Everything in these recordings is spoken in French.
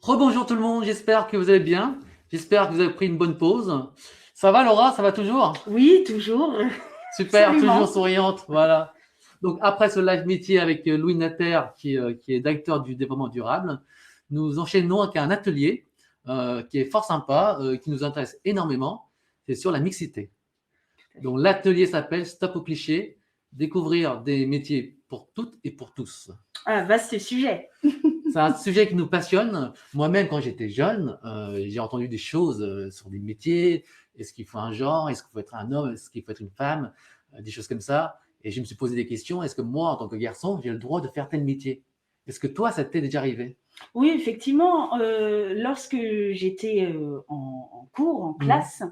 Rebonjour tout le monde, j'espère que vous allez bien. J'espère que vous avez pris une bonne pause. Ça va Laura, ça va toujours? Oui, toujours, Super, toujours absolument. souriante, voilà. Donc après ce live métier avec Louis Natter, qui est directeur du développement durable, nous enchaînons avec un atelier qui est fort sympa, qui nous intéresse énormément. C'est sur la mixité. Donc l'atelier s'appelle Stop au cliché, découvrir des métiers pour toutes et pour tous. Un vaste sujet. C'est un sujet qui nous passionne. Moi-même, quand j'étais jeune, j'ai entendu des choses sur des métiers. Est-ce qu'il faut un genre? Est-ce qu'il faut être un homme? Est-ce qu'il faut être une femme? Des choses comme ça. Et je me suis posé des questions. Est-ce que moi, en tant que garçon, j'ai le droit de faire tel métier? Est-ce que toi, ça t'est déjà arrivé? Oui, effectivement, lorsque j'étais en cours, en Mhm. classe,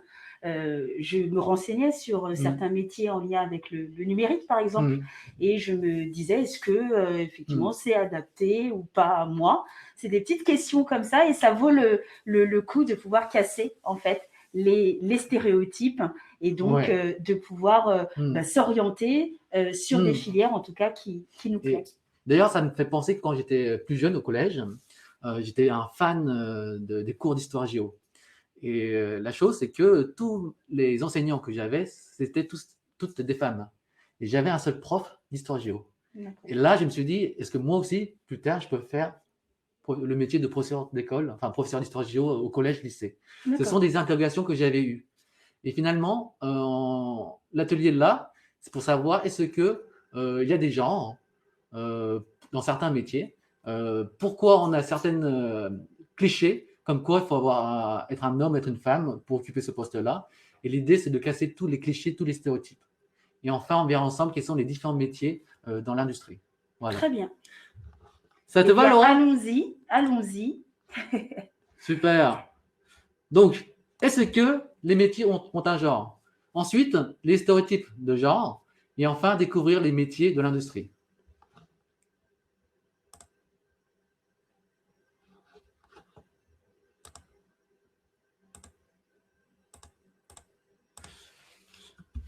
je me renseignais sur Mhm. certains métiers en lien avec le numérique, par exemple, Mhm. et je me disais, est-ce que effectivement Mhm. c'est adapté ou pas à moi? C'est des petites questions comme ça, et ça vaut le coup de pouvoir casser, en fait, les stéréotypes, et donc Ouais. de pouvoir Mhm. s'orienter sur des Mhm. filières, en tout cas, qui nous Et plaisent. d'ailleurs, ça me fait penser que quand j'étais plus jeune au collège, j'étais un fan des cours d'histoire géo. Et la chose, c'est que tous les enseignants que j'avais, c'était toutes des femmes. Et j'avais un seul prof d'histoire géo. Et D'accord. là, je me suis dit, est-ce que moi aussi, plus tard, je peux faire le métier de professeur d'école, enfin professeur d'histoire géo au collège, lycée? Ce sont D'accord. des interrogations que j'avais eues. Et finalement, l'atelier là, c'est pour savoir est-ce que il y a des genres euh, dans certains métiers. Pourquoi on a certaines clichés, comme quoi il faut être un homme, être une femme pour occuper ce poste-là. Et l'idée, c'est de casser tous les clichés, tous les stéréotypes. Et enfin, on verra ensemble quels sont les différents métiers dans l'industrie. Voilà. Très bien. Ça te Eh va, bien, Laura? allons-y, allons-y. Super. Donc, est-ce que les métiers ont un genre? Ensuite, les stéréotypes de genre. Et enfin, découvrir les métiers de l'industrie.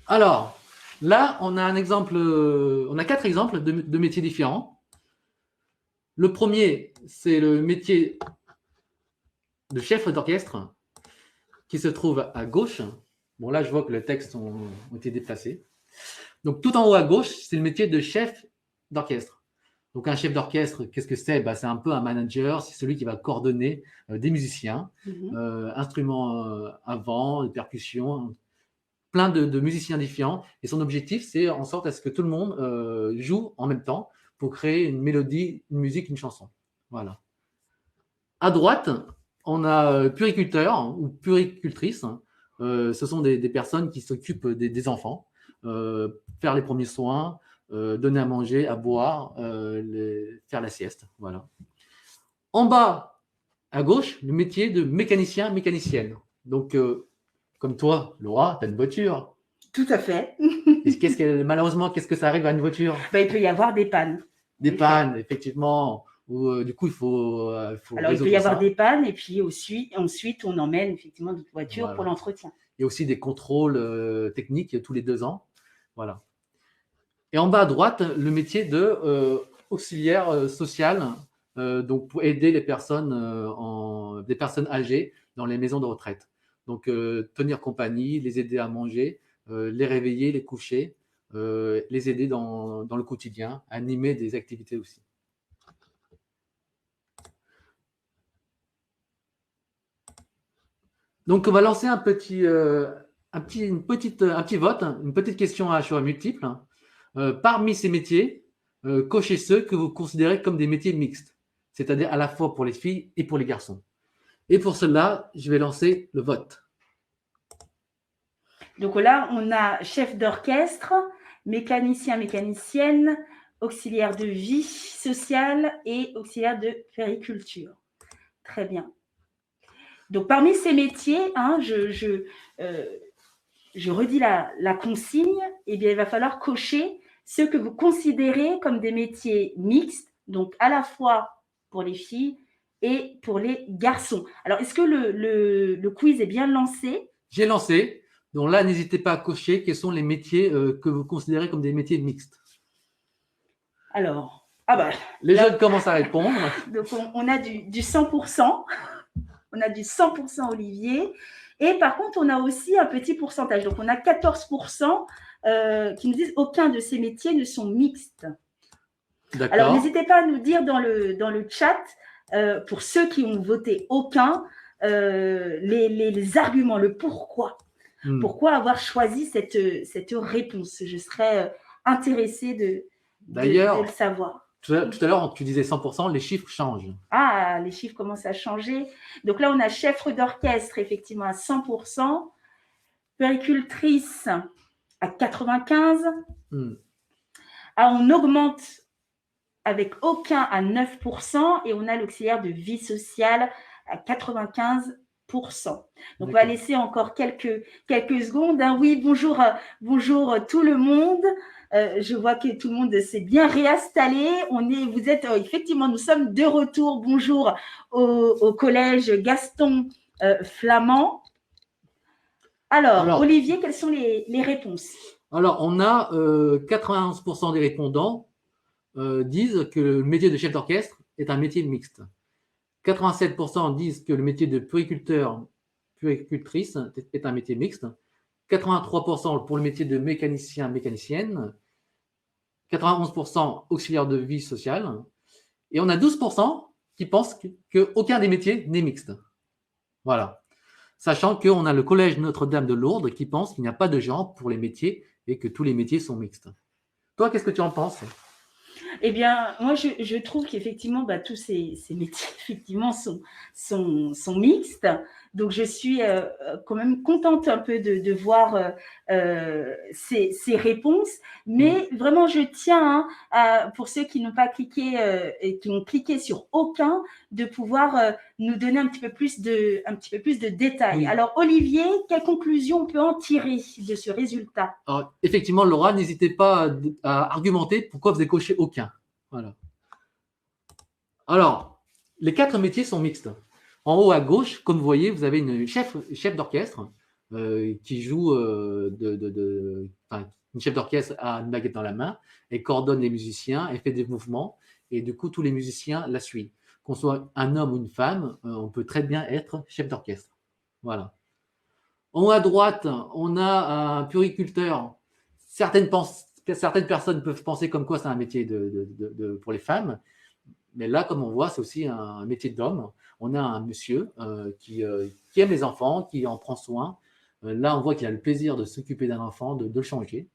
Alors, là, on a un exemple, on a quatre exemples de métiers différents. Le premier, c'est le métier de chef d'orchestre qui se trouve à gauche. Bon, là, je vois que les textes ont été déplacés. Donc, tout en haut à gauche, c'est le métier de chef d'orchestre. Donc, un chef d'orchestre, qu'est-ce que c'est? C'est un peu un manager, c'est celui qui va coordonner des musiciens, Mhm. instruments à vent, de percussions, plein de musiciens différents. Et son objectif, c'est en sorte à ce que tout le monde joue en même temps pour créer une mélodie, une musique, une chanson. Voilà. À droite, on a puriculteur ou puricultrice. Ce sont des personnes qui s'occupent des enfants, faire les premiers soins, donner à manger, à boire, faire la sieste. Voilà. En bas, à gauche, le métier de mécanicien, mécanicienne. Donc, comme toi, Laura, tu as une voiture. Tout à fait. Et malheureusement, qu'est-ce que ça arrive à une voiture? Ben, il peut y avoir des pannes, en Des effet. pannes, effectivement. Où, du coup, il faut Alors, il peut y résoudre avoir ça. des pannes, et puis ensuite on emmène effectivement notre voiture pour Voilà. l'entretien. Il y a aussi des contrôles techniques tous les 2 ans. Voilà. Et en bas à droite, le métier de auxiliaire social, donc pour aider les personnes, des personnes âgées dans les maisons de retraite. Donc tenir compagnie, les aider à manger, les réveiller, les coucher, les aider dans le quotidien, animer des activités aussi. Donc on va lancer un petit vote, une petite question à choix multiple. Parmi ces métiers, cochez ceux que vous considérez comme des métiers mixtes, c'est-à-dire à la fois pour les filles et pour les garçons. Et pour cela, je vais lancer le vote. Donc là, on a chef d'orchestre, mécanicien, mécanicienne, auxiliaire de vie sociale et auxiliaire de périculture. Très bien. Donc parmi ces métiers, hein, euh, je redis la consigne, eh bien, il va falloir cocher ceux que vous considérez comme des métiers mixtes, donc à la fois pour les filles et pour les garçons. Alors, est-ce que le quiz est bien lancé? J'ai lancé. Donc là, n'hésitez pas à cocher quels sont les métiers que vous considérez comme des métiers mixtes. Alors, Ah bah, Les là, jeunes commencent à répondre. donc on a du 100%. On a du 100% Olivier. Et par contre, on a aussi un petit pourcentage. Donc, on a 14% qui nous disent aucun de ces métiers ne sont mixtes. Alors, D'accord. n'hésitez pas à nous dire dans le chat, pour ceux qui ont voté aucun, les arguments, le pourquoi. Pourquoi avoir choisi cette réponse? Je serais intéressée de le savoir. Tout à l'heure, tu disais 100%, les chiffres changent. Ah, les chiffres commencent à changer. Donc là, on a chef d'orchestre, effectivement, à 100%, puéricultrice à 95%. Ah, on augmente avec aucun à 9%, et on a l'auxiliaire de vie sociale à 95%. Donc, on va laisser encore quelques secondes. Hein. Oui, bonjour tout le monde. Je vois que tout le monde s'est bien réinstallé. Vous êtes effectivement, nous sommes de retour. Bonjour au collège Gaston Flamand. Alors, Olivier, quelles sont les réponses? Alors, on a 91% des répondants disent que le métier de chef d'orchestre est un métier mixte. 87% disent que le métier de puéricultrice est un métier mixte. 83% pour le métier de mécanicien, mécanicienne. 91% auxiliaire de vie sociale. Et on a 12% qui pensent qu'aucun des métiers n'est mixte. Voilà. Sachant qu'on a le collège Notre-Dame de Lourdes qui pense qu'il n'y a pas de genre pour les métiers et que tous les métiers sont mixtes. Toi, qu'est-ce que tu en penses? Eh bien, moi, je trouve qu'effectivement, tous ces métiers, effectivement, sont mixtes. Donc, je suis quand même contente un peu de voir ces réponses. Mais vraiment, je tiens, pour ceux qui n'ont pas cliqué et qui ont cliqué sur aucun, de pouvoir nous donner un petit peu plus de détails. Oui. Alors, Olivier, quelle conclusion on peut en tirer de ce résultat? Alors, effectivement, Laura, n'hésitez pas à argumenter pourquoi vous avez coché aucun. Voilà. Alors, les 4 métiers sont mixtes. En haut à gauche, comme vous voyez, vous avez une chef d'orchestre qui joue une chef d'orchestre a une baguette dans la main et coordonne les musiciens et fait des mouvements. Et du coup, tous les musiciens la suivent. Qu'on soit un homme ou une femme, on peut très bien être chef d'orchestre. Voilà. En haut à droite, on a un puériculteur. Certaines personnes peuvent penser comme quoi c'est un métier pour les femmes. Mais là, comme on voit, c'est aussi un métier d'homme. On a un monsieur qui aime les enfants, qui en prend soin. Là, on voit qu'il a le plaisir de s'occuper d'un enfant, de le changer.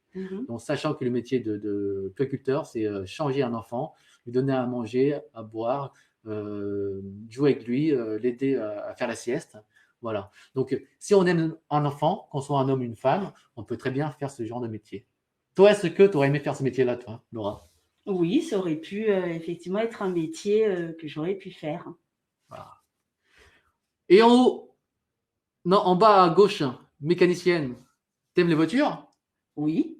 Donc, sachant que le métier de puériculteur, c'est changer un enfant, lui donner à manger, à boire, jouer avec lui, l'aider à faire la sieste. Voilà. Donc, si on aime un enfant, qu'on soit un homme ou une femme, on peut très bien faire ce genre de métier. Toi, est-ce que tu aurais aimé faire ce métier-là, toi, Laura? Oui, ça aurait pu effectivement être un métier que j'aurais pu faire. Voilà. Et en haut, non, en bas à gauche, mécanicienne, t'aimes les voitures? Oui.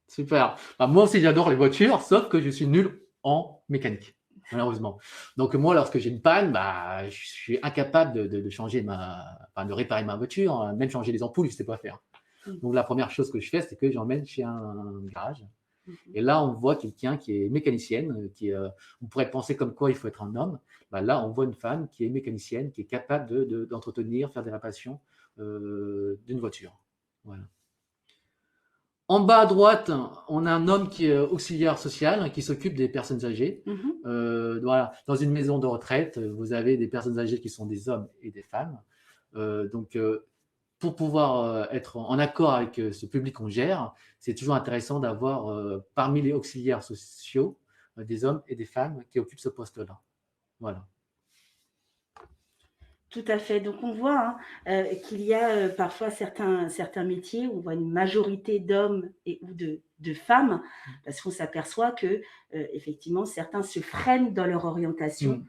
Super. Moi aussi, j'adore les voitures, sauf que je suis nul en mécanique, malheureusement. Donc moi, lorsque j'ai une panne, je suis incapable de changer de réparer ma voiture, hein, même changer les ampoules, je ne sais pas faire. Donc la première chose que je fais, c'est que j'emmène chez un garage. Et là, on voit quelqu'un qui est mécanicienne, on pourrait penser comme quoi il faut être un homme. Là, on voit une femme qui est mécanicienne, qui est capable d'entretenir, faire des réparations d'une voiture. Voilà. En bas à droite, on a un homme qui est auxiliaire social, qui s'occupe des personnes âgées. Voilà. Dans une maison de retraite, vous avez des personnes âgées qui sont des hommes et des femmes. Donc, pour pouvoir être en accord avec ce public qu'on gère, c'est toujours intéressant d'avoir parmi les auxiliaires sociaux des hommes et des femmes qui occupent ce poste-là. Voilà. Tout à fait. Donc, on voit qu'il y a parfois certains métiers où on voit une majorité d'hommes ou de femmes, parce qu'on s'aperçoit que, effectivement, certains se freinent dans leur orientation,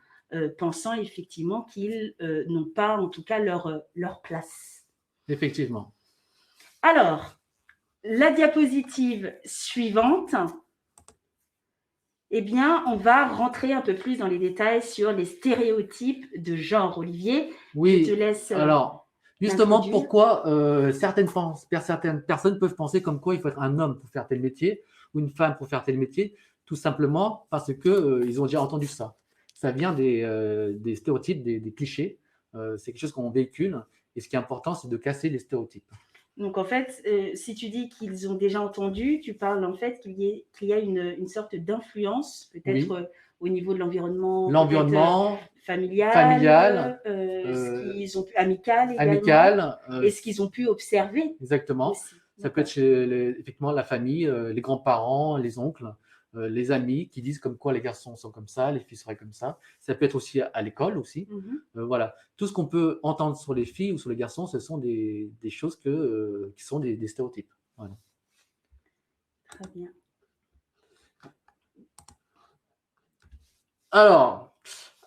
pensant effectivement qu'ils n'ont pas, en tout cas, leur place. Effectivement. Alors, la diapositive suivante, eh bien, on va rentrer un peu plus dans les détails sur les stéréotypes de genre. Olivier, oui, je te laisse. Alors, justement, pourquoi certaines personnes peuvent penser comme quoi il faut être un homme pour faire tel métier ou une femme pour faire tel métier. tout simplement parce que ils ont déjà entendu ça. Ça vient des stéréotypes, des clichés. C'est quelque chose qu'on véhicule. Et ce qui est important, c'est de casser les stéréotypes. Donc, en fait, si tu dis qu'ils ont déjà entendu, tu parles en fait qu'il y a une sorte d'influence, peut-être Oui. Au niveau de l'environnement, L'environnement familial, euh, ce qu'ils ont pu, amical également, amical. et ce qu'ils ont pu observer Exactement. aussi. Ça peut être chez effectivement la famille, les grands-parents, les oncles, les amis qui disent comme quoi les garçons sont comme ça, les filles seraient comme ça. Ça peut être aussi à l'école aussi. Voilà. Tout ce qu'on peut entendre sur les filles ou sur les garçons, ce sont des choses qui sont des stéréotypes. Voilà. Très bien. Alors,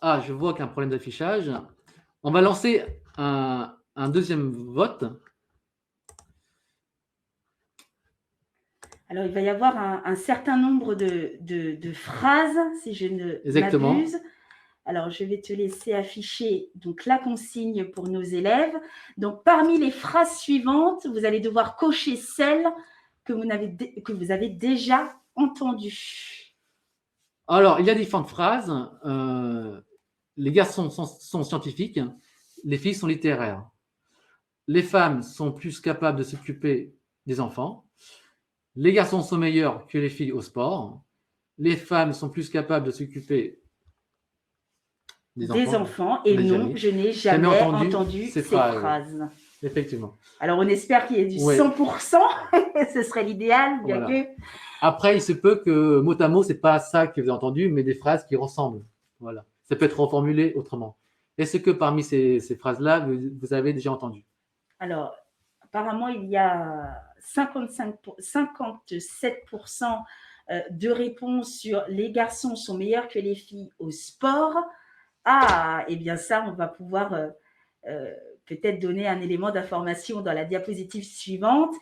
je vois qu'il y a un problème d'affichage. On va lancer un deuxième vote. Alors, il va y avoir un certain nombre de phrases, si je ne m'abuse. Alors, je vais te laisser afficher donc, la consigne pour nos élèves. Donc, parmi les phrases suivantes, vous allez devoir cocher celles que vous avez déjà entendues. Alors, il y a différentes phrases. Les garçons sont scientifiques, les filles sont littéraires. Les femmes sont plus capables de s'occuper des enfants. Les garçons sont meilleurs que les filles au sport. Les femmes sont plus capables de s'occuper des enfants. Et non, je n'ai jamais entendu ces phrases. Effectivement. Alors, on espère qu'il y ait du 100%. Ce serait l'idéal, bien que… Après, il se peut que mot à mot, ce n'est pas ça que vous avez entendu, mais des phrases qui ressemblent. Voilà. Ça peut être reformulé autrement. Est-ce que parmi ces phrases-là, vous avez déjà entendu? Alors, apparemment, il y a 57% de réponses sur les garçons sont meilleurs que les filles au sport. Eh bien ça, on va pouvoir peut-être donner un élément d'information dans la diapositive suivante.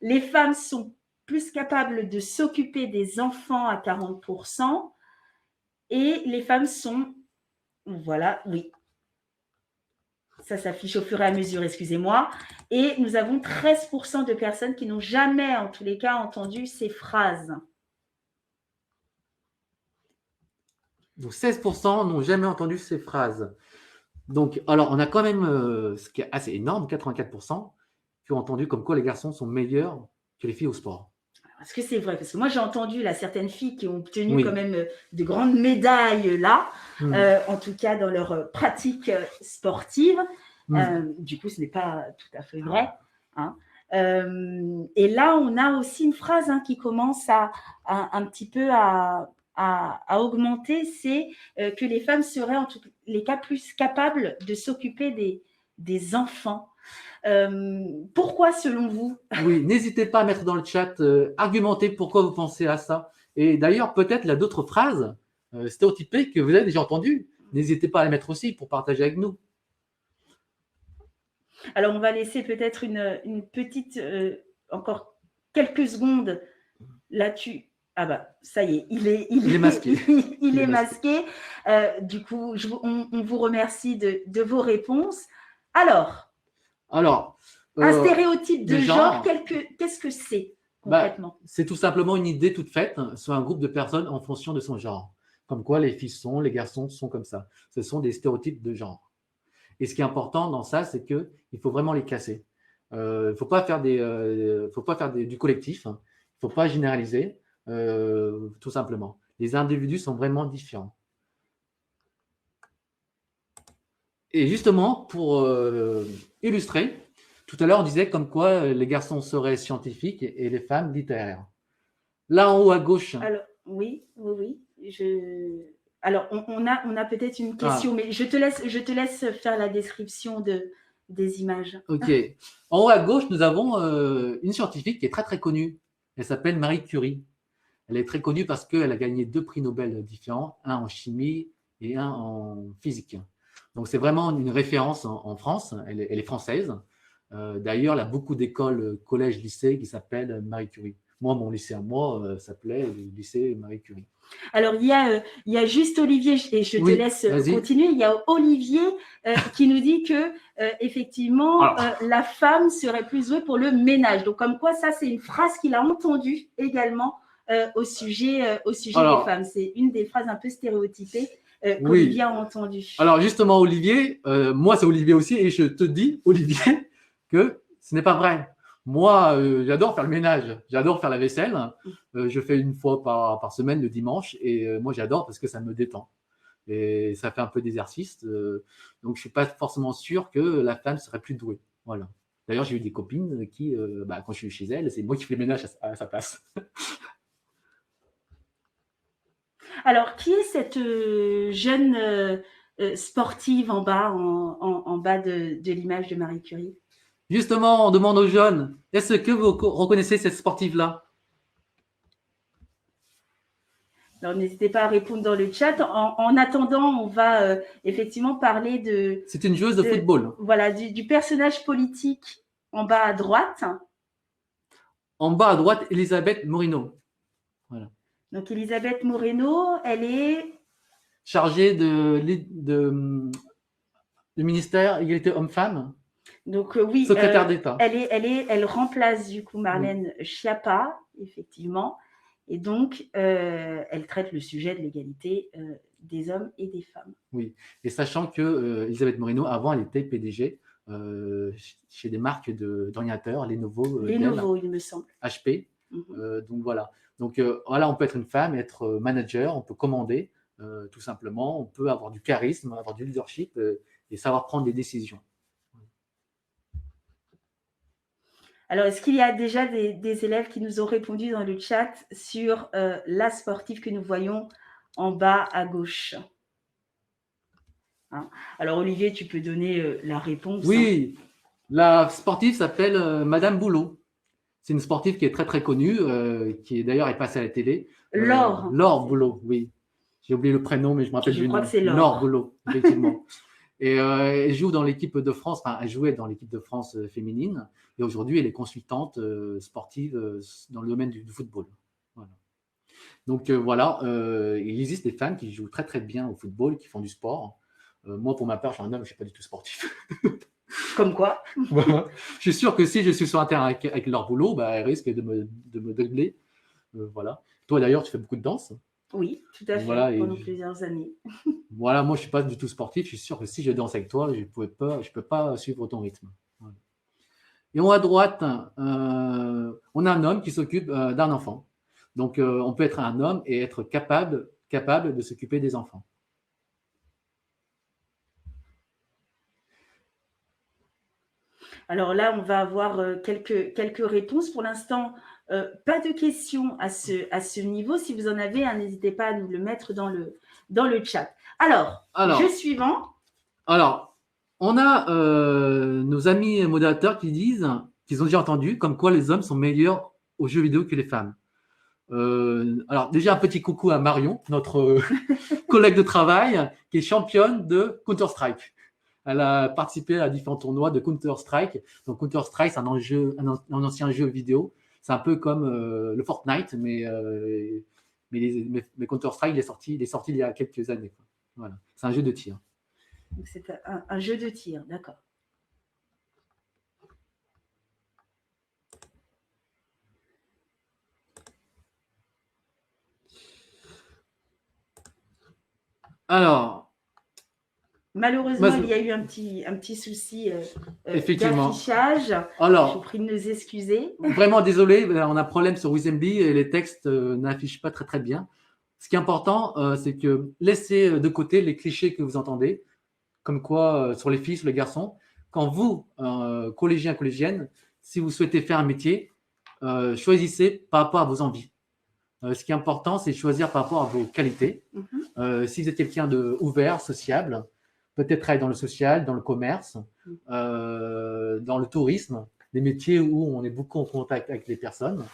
Les femmes sont plus capables de s'occuper des enfants à 40%. Et les femmes sont… Voilà, oui. Ça s'affiche au fur et à mesure, excusez-moi. Et nous avons 13% de personnes qui n'ont jamais, en tous les cas, entendu ces phrases. Donc 16% n'ont jamais entendu ces phrases. Donc, alors, on a quand même, ce qui est assez énorme, 84% qui ont entendu comme quoi les garçons sont meilleurs que les filles au sport. Est-ce que c'est vrai? Parce que moi, j'ai entendu là, certaines filles qui ont obtenu quand même de grandes médailles là, en tout cas dans leur pratique sportive. Du coup, ce n'est pas tout à fait vrai. Hein. Et là, on a aussi une phrase qui commence un petit peu à augmenter, c'est que les femmes seraient en tous les cas plus capables de s'occuper des enfants. Pourquoi selon vous? Oui, n'hésitez pas à mettre dans le chat, argumenter pourquoi vous pensez à ça. Et d'ailleurs, peut-être il y a d'autres phrases stéréotypées que vous avez déjà entendues. N'hésitez pas à les mettre aussi pour partager avec nous. Alors, on va laisser peut-être une petite, encore quelques secondes là-dessus. Ah bah, ça y est, il est masqué. il est masqué. Du coup, on vous remercie de vos réponses. Alors, un stéréotype de genre, qu'est-ce que c'est concrètement? C'est tout simplement une idée toute faite sur un groupe de personnes en fonction de son genre. Comme quoi les filles sont, les garçons sont comme ça. Ce sont des stéréotypes de genre. Et ce qui est important dans ça, c'est qu'il faut vraiment les casser. Il ne faut pas faire du collectif. Il ne faut pas généraliser, tout simplement. Les individus sont vraiment différents. Et justement, pour illustrer, tout à l'heure, on disait comme quoi les garçons seraient scientifiques et les femmes littéraires. Là, en haut à gauche. Alors, oui. Alors, on a peut-être une question, mais je te laisse faire la description des images. Ok. En haut à gauche, nous avons une scientifique qui est très, très connue. Elle s'appelle Marie Curie. Elle est très connue parce qu'elle a gagné 2 prix Nobel différents, un en chimie et un en physique. Donc, c'est vraiment une référence en France. Elle est française. D'ailleurs, il y a beaucoup d'écoles, collèges, lycées qui s'appellent Marie Curie. Moi, mon lycée à moi s'appelait le lycée Marie Curie. Alors, il y a juste Olivier, et je te laisse continuer. Il y a Olivier qui nous dit que, effectivement, la femme serait plus douée pour le ménage. Donc, comme quoi, ça, c'est une phrase qu'il a entendue également au sujet Alors, des femmes. C'est une des phrases un peu stéréotypées oui. qu'Olivier a entendues. Alors justement, Olivier, moi c'est Olivier aussi, et je te dis, Olivier, que ce n'est pas vrai. Moi, j'adore faire le ménage, j'adore faire la vaisselle. Je fais une fois par semaine le dimanche, et moi j'adore parce que ça me détend. Et ça fait un peu d'exercice. Donc je suis pas forcément sûr que la femme serait plus douée. Voilà. D'ailleurs, j'ai eu des copines qui, quand je suis chez elles, c'est moi qui fais le ménage à sa place. Alors, qui est cette jeune sportive en bas, en bas de l'image de Marie Curie? Justement, on demande aux jeunes, est-ce que vous reconnaissez cette sportive-là? Alors, n'hésitez pas à répondre dans le chat. En attendant, on va effectivement parler de… C'est une joueuse de football. Voilà, du personnage politique en bas à droite. En bas à droite, Elisabeth Moreno. Voilà. Donc, Elisabeth Moreno, elle est… Chargée du ministère Égalité Hommes-Femmes. Donc, oui, secrétaire d'État. Elle remplace du coup Marlène Schiappa, effectivement. Et donc, elle traite le sujet de l'égalité des hommes et des femmes. Oui, et sachant que Elisabeth Moreno, avant, elle était PDG chez des marques d'ordinateurs, Lenovo, Lenovo, il me semble. HP. Donc voilà. Donc voilà, on peut être une femme, être manager, on peut commander, tout simplement. On peut avoir du charisme, avoir du leadership et savoir prendre des décisions. Alors, est-ce qu'il y a déjà des élèves qui nous ont répondu dans le chat sur la sportive que nous voyons en bas à gauche? Hein? Alors, Olivier, tu peux donner la réponse. Oui, la sportive s'appelle Madame Boulot. C'est une sportive qui est très très connue, qui d'ailleurs est passée à la télé. Laure Boulot, oui. J'ai oublié le prénom, mais je me rappelle du nom. Je crois que c'est Laure. Laure Boulot, effectivement. Et elle joue dans l'équipe de France, enfin, elle jouait dans l'équipe de France féminine, et aujourd'hui, elle est consultante sportive dans le domaine du football. Voilà. Donc voilà, il existe des femmes qui jouent très très bien au football, qui font du sport. Moi, pour ma part, je suis un homme, je ne suis pas du tout sportif. Comme quoi. Voilà. Je suis sûr que si je suis sur un terrain avec Laure Boulot, elle risque de me dribbler. Voilà. Toi, d'ailleurs, tu fais beaucoup de danse. Oui, tout à fait, voilà, pendant plusieurs années. Voilà, moi, je ne suis pas du tout sportif. Je suis sûr que si je danse avec toi, je ne peux pas suivre ton rythme. Voilà. Et en haut à droite, on a un homme qui s'occupe d'un enfant. Donc, on peut être un homme et être capable de s'occuper des enfants. Alors là, on va avoir quelques réponses. Pour l'instant, pas de questions à ce niveau. Si vous en avez, n'hésitez pas à nous le mettre dans le chat. Alors, jeu suivant. Alors, on a nos amis modérateurs qui disent qu'ils ont déjà entendu comme quoi les hommes sont meilleurs aux jeux vidéo que les femmes. Alors, déjà un petit coucou à Marion, notre collègue de travail, qui est championne de Counter-Strike. Elle a participé à différents tournois de Counter-Strike. Donc, Counter-Strike, c'est un ancien jeu vidéo. C'est un peu comme le Fortnite, mais Counter-Strike, il est sorti il y a quelques années. Voilà. C'est un jeu de tir. Donc, c'est un jeu de tir, d'accord. Alors, malheureusement, il y a eu un petit souci d'affichage. Alors, je vous prie de nous excuser. Vraiment désolé, on a un problème sur Wizemby et les textes n'affichent pas très très bien. Ce qui est important, c'est que laissez de côté les clichés que vous entendez, comme quoi sur les filles, sur les garçons. Quand vous, collégiens, collégiennes, si vous souhaitez faire un métier, choisissez par rapport à vos envies. Ce qui est important, c'est choisir par rapport à vos qualités. Si vous êtes quelqu'un d'ouvert, sociable, peut-être travailler dans le social, dans le commerce, dans le tourisme, des métiers où on est beaucoup en contact avec les personnes.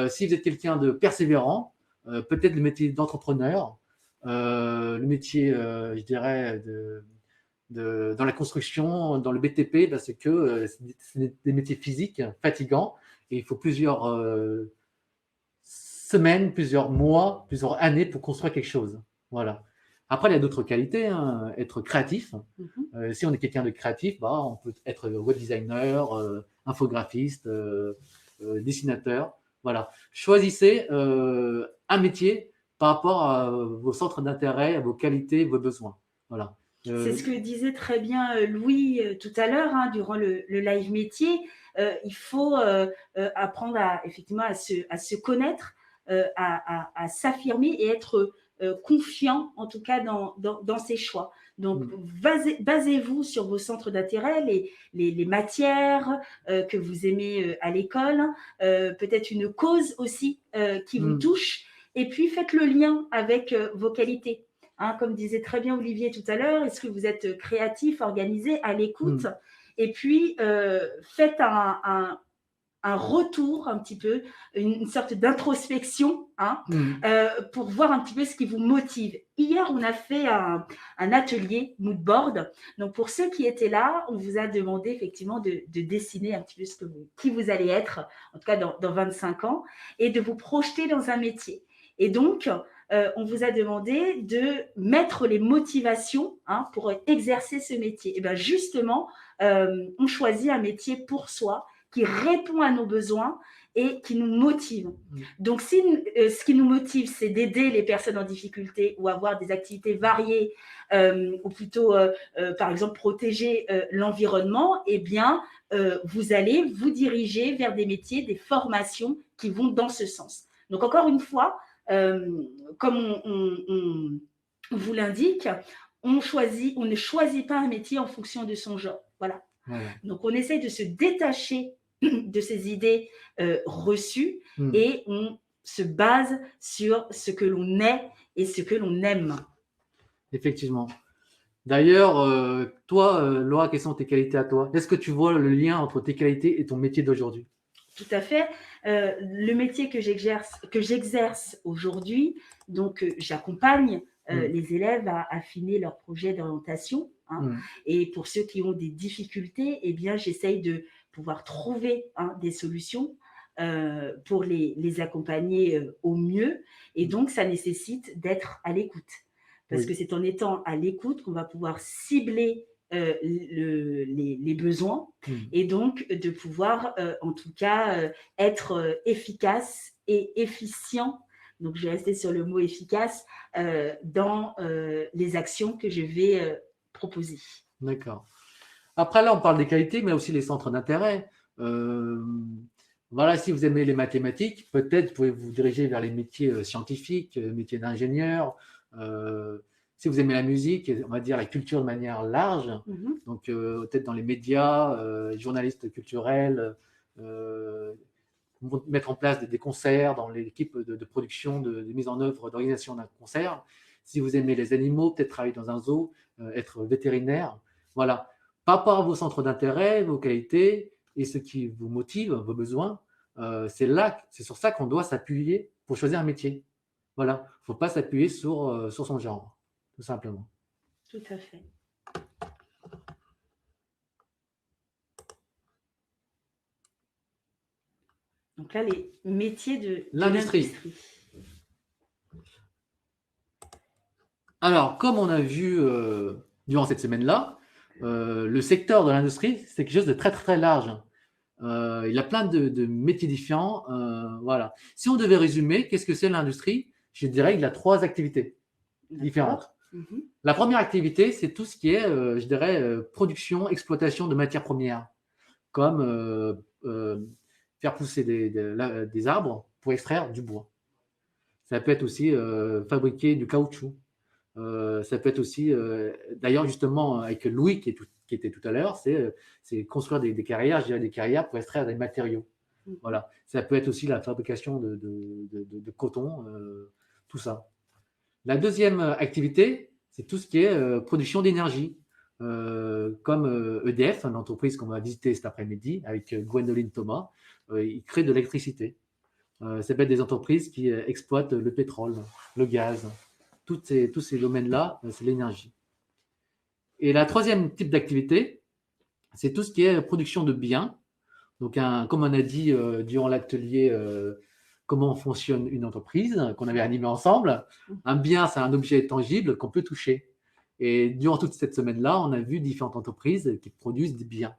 Si vous êtes quelqu'un de persévérant, peut-être le métier d'entrepreneur, le métier, je dirais, dans la construction, dans le BTP, parce que c'est des métiers physiques, fatigants, et il faut plusieurs semaines, plusieurs mois, plusieurs années pour construire quelque chose. Voilà. Après, il y a d'autres qualités, hein. Être créatif. Si on est quelqu'un de créatif, on peut être web designer, infographiste, dessinateur. Voilà. Choisissez un métier par rapport à vos centres d'intérêt, à vos qualités, vos besoins. Voilà. C'est ce que disait très bien Louis tout à l'heure, hein, durant le live métier. Il faut apprendre effectivement à se connaître, à s'affirmer et être confiant, en tout cas, dans ses choix. Donc, basez-vous sur vos centres d'intérêt, les matières que vous aimez à l'école, peut-être une cause aussi qui vous touche, et puis faites le lien avec vos qualités. Hein, comme disait très bien Olivier tout à l'heure, est-ce que vous êtes créatif, organisé, à l'écoute et puis faites un retour un petit peu, une sorte d'introspection hein, pour voir un petit peu ce qui vous motive. Hier, on a fait un atelier mood board. Donc, pour ceux qui étaient là, on vous a demandé effectivement de dessiner un petit peu qui vous allez être, en tout cas dans 25 ans, et de vous projeter dans un métier. Et donc, on vous a demandé de mettre les motivations hein, pour exercer ce métier. Et bien justement, on choisit un métier pour soi qui répond à nos besoins et qui nous motive. Donc, si ce qui nous motive, c'est d'aider les personnes en difficulté ou avoir des activités variées, ou plutôt, par exemple, protéger l'environnement, eh bien, vous allez vous diriger vers des métiers, des formations qui vont dans ce sens. Donc, encore une fois, comme on vous l'indique, on ne choisit pas un métier en fonction de son genre. Voilà. Donc, on essaye de se détacher de ces idées reçues et on se base sur ce que l'on est et ce que l'on aime. Effectivement. D'ailleurs, toi, Laura, quelles sont tes qualités à toi? Est-ce que tu vois le lien entre tes qualités et ton métier d'aujourd'hui? Tout à fait. Le métier que j'exerce aujourd'hui, donc j'accompagne les élèves à affiner leur projet d'orientation. Hein, et pour ceux qui ont des difficultés, eh bien, j'essaye de pouvoir trouver hein, des solutions pour les accompagner au mieux. Et donc, ça nécessite d'être à l'écoute. Parce que c'est en étant à l'écoute qu'on va pouvoir cibler les besoins et donc de pouvoir en tout cas être efficace et efficient. Donc, je vais rester sur le mot efficace dans les actions que je vais proposer. D'accord. Après, là, on parle des qualités, mais aussi les centres d'intérêt. Voilà, si vous aimez les mathématiques, peut-être pouvez vous diriger vers les métiers scientifiques, métiers d'ingénieur. Si vous aimez la musique, on va dire la culture de manière large, donc peut-être dans les médias, journalistes culturels, mettre en place des concerts dans l'équipe de production, de mise en œuvre, d'organisation d'un concert. Si vous aimez les animaux, peut-être travailler dans un zoo, être vétérinaire. Voilà. Par rapport à vos centres d'intérêt, vos qualités et ce qui vous motive, vos besoins, c'est sur ça qu'on doit s'appuyer pour choisir un métier. Voilà. Il ne faut pas s'appuyer sur son genre, tout simplement. Tout à fait. Donc là, les métiers de l'industrie. Alors, comme on a vu durant cette semaine-là, le secteur de l'industrie, c'est quelque chose de très, très large. Il y a plein de métiers différents. Voilà. Si on devait résumer, qu'est-ce que c'est l'industrie? Je dirais qu'il y a 3 activités différentes. La première activité, c'est tout ce qui est, je dirais, production, exploitation de matières premières, comme faire pousser des arbres pour extraire du bois. Ça peut être aussi fabriquer du caoutchouc. Ça peut être aussi, d'ailleurs, justement, avec Louis qui était tout à l'heure, c'est construire des carrières, je dirais des carrières pour extraire des matériaux. Voilà. Ça peut être aussi la fabrication de coton, tout ça. La deuxième activité, c'est tout ce qui est production d'énergie, comme EDF, une entreprise qu'on va visiter cet après-midi avec Gwendoline Thomas. Ils créent de l'électricité. Ça peut être des entreprises qui exploitent le pétrole, le gaz. Tous ces domaines-là, c'est l'énergie. Et la troisième type d'activité, c'est tout ce qui est production de biens. Donc, comme on a dit durant l'atelier comment fonctionne une entreprise, qu'on avait animé ensemble, un bien, c'est un objet tangible qu'on peut toucher. Et durant toute cette semaine-là, on a vu différentes entreprises qui produisent des biens.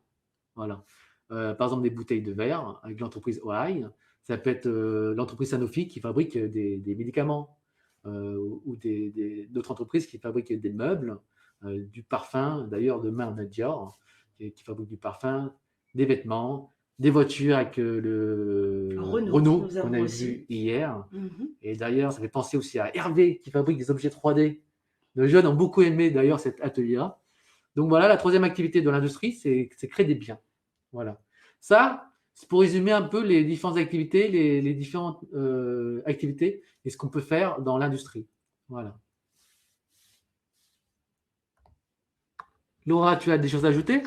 Voilà. Par exemple, des bouteilles de verre avec l'entreprise OAI. Ça peut être l'entreprise Sanofi qui fabrique des médicaments ou d'autres entreprises qui fabriquent des meubles, du parfum. D'ailleurs, demain, on a Dior qui fabrique du parfum, des vêtements, des voitures avec le Renault, Renault nous qu'on avons a aussi. vu hier. Mhm. Et d'ailleurs, ça fait penser aussi à Hervé qui fabrique des objets 3D. Les jeunes ont beaucoup aimé d'ailleurs cet atelier-là. Donc voilà, la troisième activité de l'industrie, c'est créer des biens. Voilà. Ça, c'est pour résumer un peu les différentes activités, les différentes activités et ce qu'on peut faire dans l'industrie. Voilà. Laura, tu as des choses à ajouter?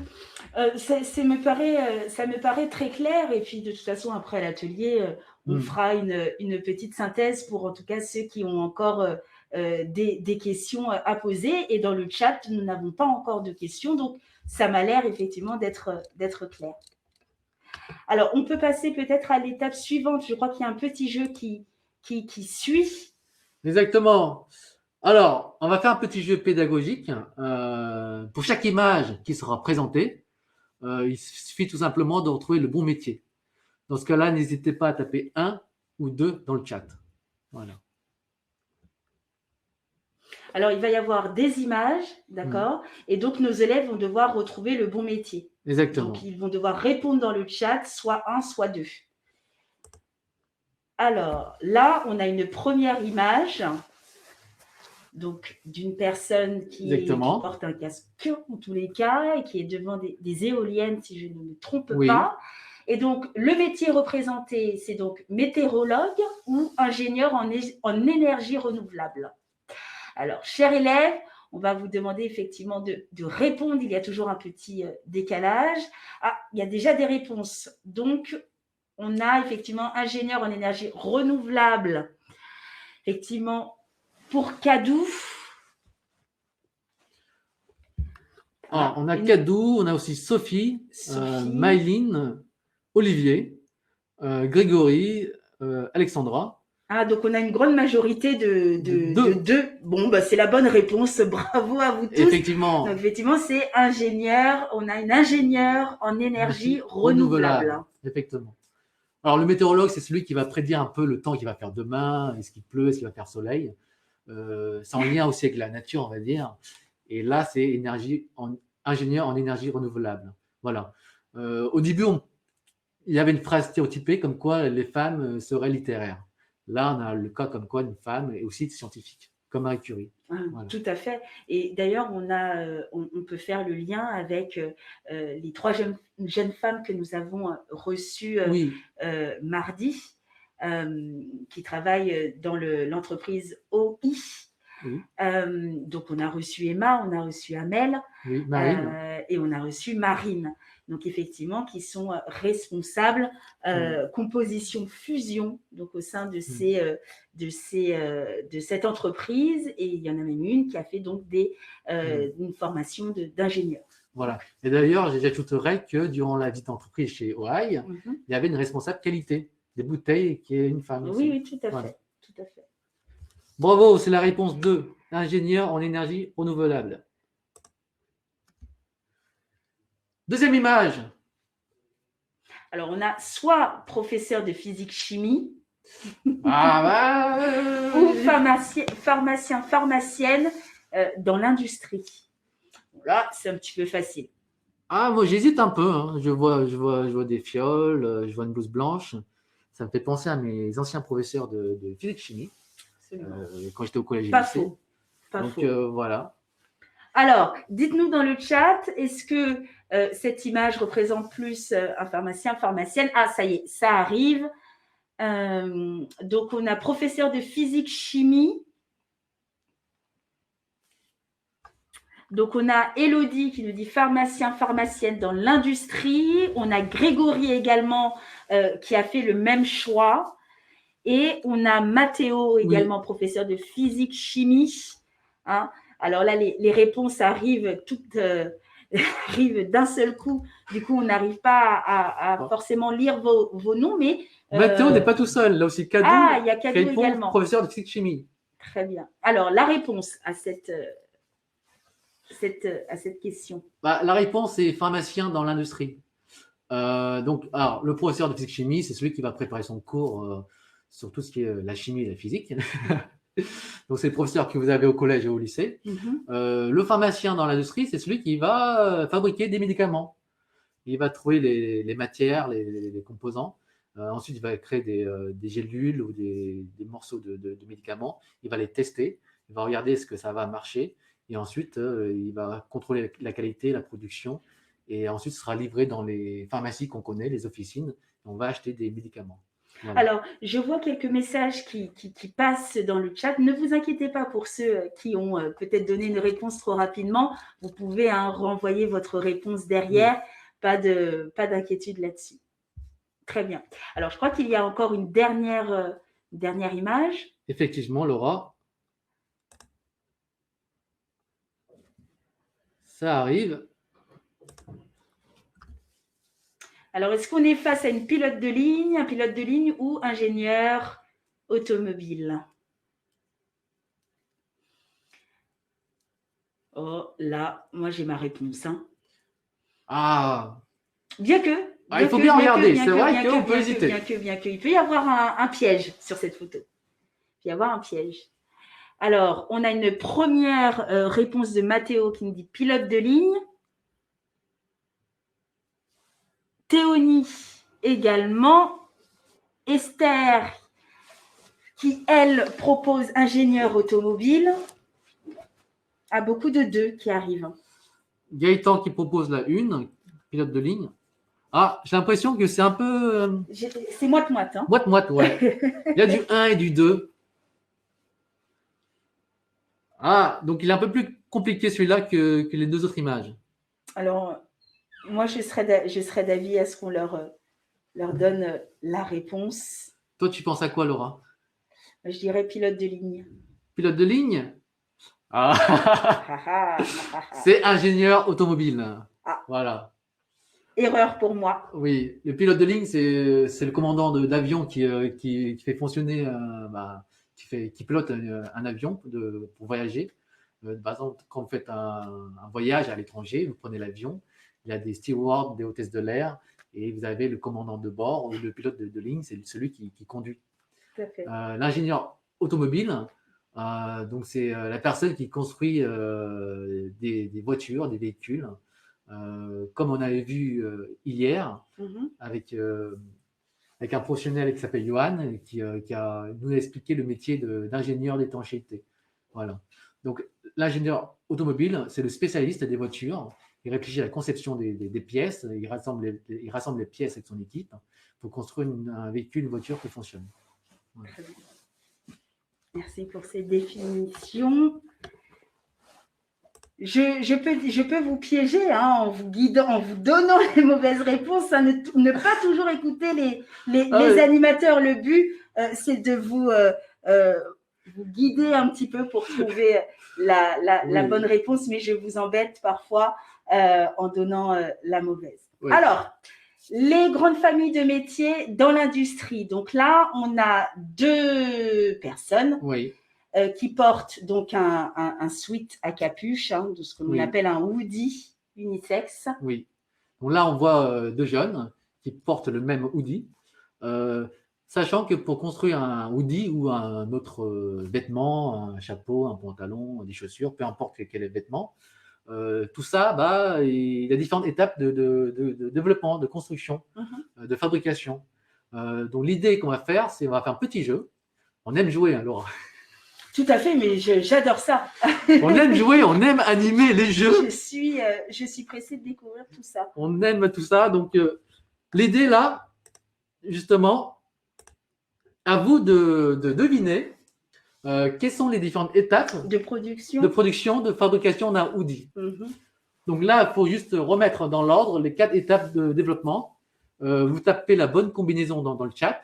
Ça me paraît très clair. Et puis, de toute façon, après l'atelier, on fera une petite synthèse pour, en tout cas, ceux qui ont encore des questions à poser. Et dans le chat, nous n'avons pas encore de questions. Donc, ça m'a l'air effectivement d'être clair. Alors, on peut passer peut-être à l'étape suivante. Je crois qu'il y a un petit jeu qui suit. Exactement. Alors, on va faire un petit jeu pédagogique. Pour chaque image qui sera présentée, il suffit tout simplement de retrouver le bon métier. Dans ce cas-là, n'hésitez pas à taper 1 ou 2 dans le chat. Voilà. Alors, il va y avoir des images, d'accord? Et donc, nos élèves vont devoir retrouver le bon métier. Exactement. Donc, ils vont devoir répondre dans le chat, soit 1, soit 2. Alors, là, on a une première image, donc d'une personne qui porte un casque en tous les cas et qui est devant des éoliennes, si je ne me trompe pas. Et donc, le métier représenté, c'est donc météorologue ou ingénieur en énergie renouvelable. Alors, chers élèves, on va vous demander effectivement de répondre. Il y a toujours un petit décalage. Ah, il y a déjà des réponses. Donc, on a effectivement ingénieur en énergie renouvelable. Effectivement, pour Cadou. Alors, on a Cadou, on a aussi Sophie. Maëline, Olivier, Grégory, Alexandra. Ah, donc on a une grande majorité de deux. Bon, bah, c'est la bonne réponse. Bravo à vous tous. Effectivement. Donc, effectivement, c'est ingénieur. On a une ingénieure en énergie renouvelable. Effectivement. Alors, le météorologue, c'est celui qui va prédire un peu le temps qu'il va faire demain, est-ce qu'il pleut, est-ce qu'il va faire soleil. C'est en lien aussi avec la nature, on va dire. Et là, c'est ingénieur en énergie renouvelable. Voilà. Au début, il y avait une phrase stéréotypée comme quoi les femmes seraient littéraires. Là, on a le cas comme quoi une femme est aussi scientifique, comme Marie Curie. Voilà. Tout à fait. Et d'ailleurs, on peut faire le lien avec les 3 jeunes femmes que nous avons reçues mardi, qui travaillent dans l'entreprise OI. Oui. Donc, on a reçu Emma, on a reçu Amel, et on a reçu Marine. Donc, effectivement, qui sont responsables composition fusion, donc au sein de cette entreprise. Et il y en a même une qui a fait donc une formation d'ingénieur. Voilà. Et d'ailleurs, j'ajouterais que durant la vie d'entreprise chez OI, il y avait une responsable qualité des bouteilles qui est une femme. Oui, oui, tout à fait. Tout à fait. Bravo, c'est la réponse 2. Ingénieur en énergie renouvelable. Deuxième image. Alors, on a soit professeur de physique-chimie ou pharmacienne dans l'industrie. Là, c'est un petit peu facile. Ah, moi, j'hésite un peu. Hein. Je vois des fioles, je vois une blouse blanche. Ça me fait penser à mes anciens professeurs de physique-chimie. Quand j'étais au collège et lycée. Faux. Pas Donc, faux. voilà. Alors, dites-nous dans le chat, est-ce que cette image représente plus un pharmacien, pharmacienne? Ah, ça y est, ça arrive. Donc, on a professeur de physique-chimie. Donc, on a Élodie qui nous dit pharmacien, pharmacienne dans l'industrie. On a Grégory également qui a fait le même choix. Et on a Mathéo également, professeur de physique-chimie. Hein. Alors là, les réponses arrivent toutes arrivent d'un seul coup. Du coup, on n'arrive pas à forcément lire vos noms. Mais Mathéo n'est pas tout seul. Là aussi, Cadou. Ah, il y a Cadou également. Professeur de physique-chimie. Très bien. Alors, la réponse à cette question. La réponse est pharmacien dans l'industrie. Donc, alors, le professeur de physique-chimie, c'est celui qui va préparer son cours sur tout ce qui est la chimie et la physique. Donc, c'est le professeur que vous avez au collège et au lycée. Le pharmacien dans l'industrie, c'est celui qui va fabriquer des médicaments. Il va trouver les matières, les composants. Ensuite, il va créer des gélules ou des morceaux de médicaments. Il va les tester. Il va regarder ce que ça va marcher. Et ensuite, il va contrôler la qualité, la production. Et ensuite, ce sera livré dans les pharmacies qu'on connaît, les officines. On va acheter des médicaments. Voilà. Alors, je vois quelques messages qui passent dans le chat. Ne vous inquiétez pas pour ceux qui ont peut-être donné une réponse trop rapidement. Vous pouvez renvoyer votre réponse derrière. Oui. Pas d'inquiétude là-dessus. Très bien. Alors, je crois qu'il y a encore une dernière image. Effectivement, Laura. Ça arrive. Alors, est-ce qu'on est face à une pilote de ligne, un pilote de ligne ou ingénieur automobile? Oh, là, moi, j'ai ma réponse. Hein. Ah. Bien que. Il faut bien regarder. C'est vrai qu'on peut hésiter. Bien que. Il peut y avoir un piège sur cette photo. Il peut y avoir un piège. Alors, on a une première réponse de Mathéo qui nous dit pilote de ligne. Théonie également. Esther qui, elle, propose ingénieur automobile. Ah, beaucoup de 2 qui arrivent. Gaëtan qui propose la 1, pilote de ligne. Ah, j'ai l'impression que c'est un peu… C'est moite-moite. Hein. Moite-moite, ouais. Il y a du 1 et du 2. Ah, donc il est un peu plus compliqué celui-là que les 2 autres images. Alors, moi, je serais d'avis à ce qu'on leur donne la réponse. Toi, tu penses à quoi, Laura? Je dirais pilote de ligne. Pilote de ligne? Ah. C'est ingénieur automobile. Ah. Voilà. Erreur pour moi. Oui, le pilote de ligne, c'est le commandant d'avion qui fait fonctionner, qui pilote un avion pour voyager. Par exemple, quand vous faites un voyage à l'étranger, vous prenez l'avion, il y a des stewards, des hôtesses de l'air, et vous avez le commandant de bord ou le pilote de ligne, c'est celui qui conduit. Tout à fait. L'ingénieur automobile, donc c'est la personne qui construit des voitures, des véhicules, comme on avait vu hier, avec un professionnel qui s'appelle Johan, qui nous a expliqué le métier d'ingénieur d'étanchéité. Voilà. Donc, l'ingénieur automobile, c'est le spécialiste des voitures. Il réfléchit à la conception des pièces, il rassemble les pièces avec son équipe pour construire un véhicule, une voiture qui fonctionne. Voilà. Merci pour ces définitions. Je peux vous piéger en vous guidant, en vous donnant les mauvaises réponses, hein, ne pas toujours écouter les animateurs. Le but, c'est de vous guider un petit peu pour trouver la bonne réponse, mais je vous embête parfois en donnant la mauvaise. Oui. Alors, les grandes familles de métiers dans l'industrie. Donc là, on a 2 personnes. Oui. Qui porte donc un sweat à capuche, hein, de ce qu'on appelle un hoodie unisexe. Oui. Donc là, on voit 2 jeunes qui portent le même hoodie, sachant que pour construire un hoodie ou un autre vêtement, un chapeau, un pantalon, des chaussures, peu importe quel est le vêtement, tout ça, il y a différentes étapes de développement, de construction, de fabrication. Donc l'idée qu'on va faire, c'est qu'on va faire un petit jeu. On aime jouer, hein, Laura. Tout à fait, mais j'adore ça. On aime jouer, on aime animer les jeux. Je suis pressée de découvrir tout ça. On aime tout ça. Donc, l'idée là, justement, à vous de deviner quelles sont les différentes étapes de production, de fabrication d'un hoodie. Donc là, il faut juste remettre dans l'ordre les 4 étapes de développement. Vous tapez la bonne combinaison dans le chat.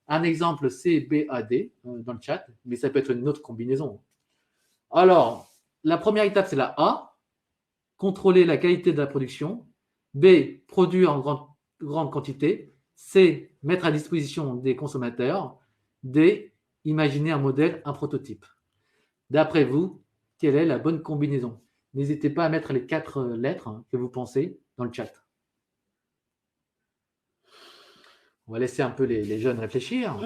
Un exemple, c'est BAD dans le chat, mais ça peut être une autre combinaison. Alors, la première étape, c'est la A, contrôler la qualité de la production. B, produire en grande quantité. C, mettre à disposition des consommateurs. D, imaginer un modèle, un prototype. D'après vous, quelle est la bonne combinaison? N'hésitez pas à mettre les 4 lettres que vous pensez dans le chat. On va laisser un peu les jeunes réfléchir.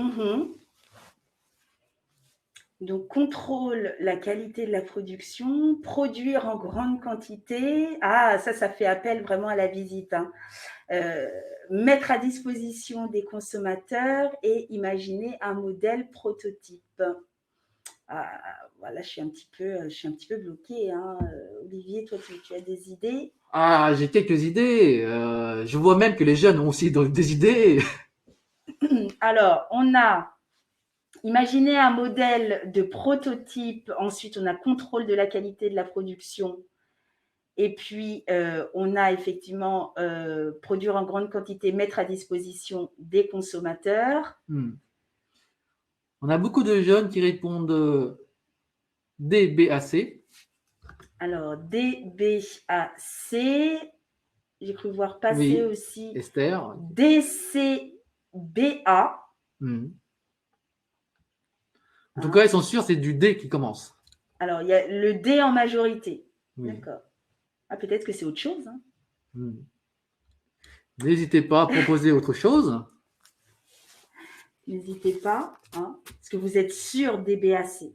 Donc, contrôle la qualité de la production, produire en grande quantité. Ah, ça fait appel vraiment à la visite. Hein. Mettre à disposition des consommateurs et imaginer un modèle prototype. Ah, voilà, je suis un petit peu bloquée. Hein. Olivier, toi, tu as des idées? Ah, j'ai quelques idées. Je vois même que les jeunes ont aussi des idées. Alors, on a imaginé un modèle de prototype. Ensuite, on a contrôle de la qualité de la production. Et puis, on a effectivement produire en grande quantité, mettre à disposition des consommateurs. On a beaucoup de jeunes qui répondent DBAC. Alors, DBAC, j'ai cru voir passer aussi Esther. DCBA. En tout cas, ils sont sûrs, c'est du D qui commence. Alors, il y a le D en majorité. D'accord. Ah, peut-être que c'est autre chose. Hein. N'hésitez pas à proposer autre chose. N'hésitez pas. Hein. Est-ce que vous êtes sûr DBAC?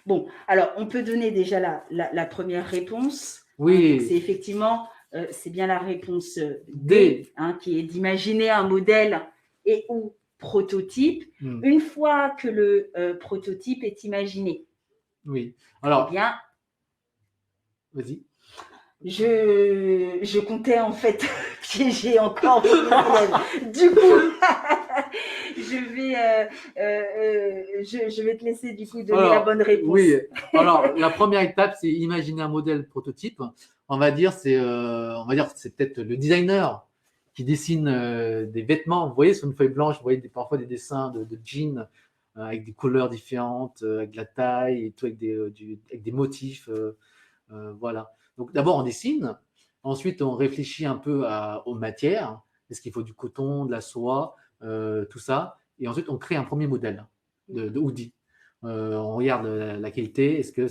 Bon, alors, on peut donner déjà la première réponse. Oui. Hein, c'est effectivement, c'est bien la réponse D, hein, qui est d'imaginer un modèle et ou prototype. Une fois que le prototype est imaginé. Oui. Alors, eh bien, vas-y. Je comptais en fait piéger encore mes élèves. Du coup, je vais te laisser du coup donner la bonne réponse. Oui. Alors, la première étape, c'est imaginer un modèle prototype. On va dire, c'est peut-être le designer qui dessine des vêtements. Vous voyez, sur une feuille blanche, vous voyez parfois des dessins de jeans avec des couleurs différentes, avec de la taille et tout, avec des motifs. Voilà. Donc d'abord, on dessine. Ensuite, on réfléchit un peu aux matières. Est-ce qu'il faut du coton, de la soie, tout ça. Et ensuite, on crée un premier modèle de hoodie. On regarde la qualité. Est-ce que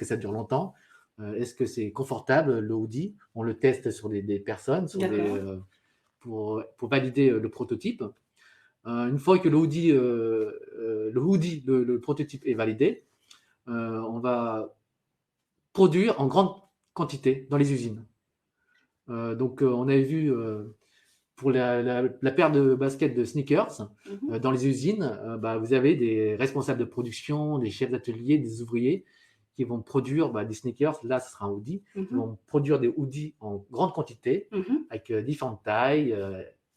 ça dure longtemps? Est-ce que c'est confortable, le hoodie? On le teste sur des personnes pour valider le prototype. Une fois que le prototype est validé, on va produire en grande quantité dans les usines. Donc, on avait vu pour la paire de baskets de sneakers, dans les usines, vous avez des responsables de production, des chefs d'atelier, des ouvriers qui vont produire des sneakers. Là, ce sera un hoodie. Ils vont produire des hoodies en grande quantité, avec différentes tailles,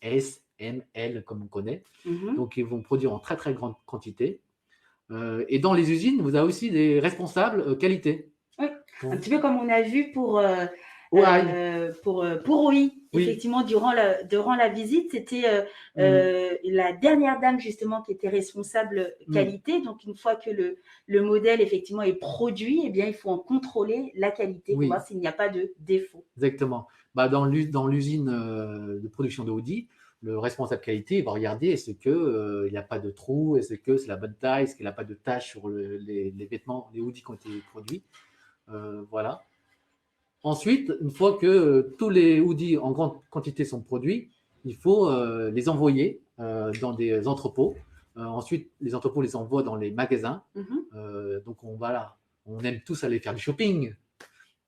S, M, L, comme on connaît. Donc, ils vont produire en très, très grande quantité. Et dans les usines, vous avez aussi des responsables qualité. Oui, un petit peu comme on a vu pour OI. Effectivement, durant la visite, c'était la dernière dame justement qui était responsable qualité. Donc, une fois que le modèle effectivement est produit, eh bien, il faut en contrôler la qualité pour voir s'il n'y a pas de défaut. Exactement. Dans l'usine de production de hoodie, le responsable qualité va regarder est-ce qu'il n'y a pas de trou, est-ce que c'est la bonne taille, est-ce qu'il n'y a pas de taches sur les vêtements, les hoodies qui ont été produits. Voilà. Ensuite, une fois que tous les hoodies en grande quantité sont produits, il faut les envoyer dans des entrepôts. Ensuite, les entrepôts les envoient dans les magasins. Donc, on aime tous aller faire du shopping.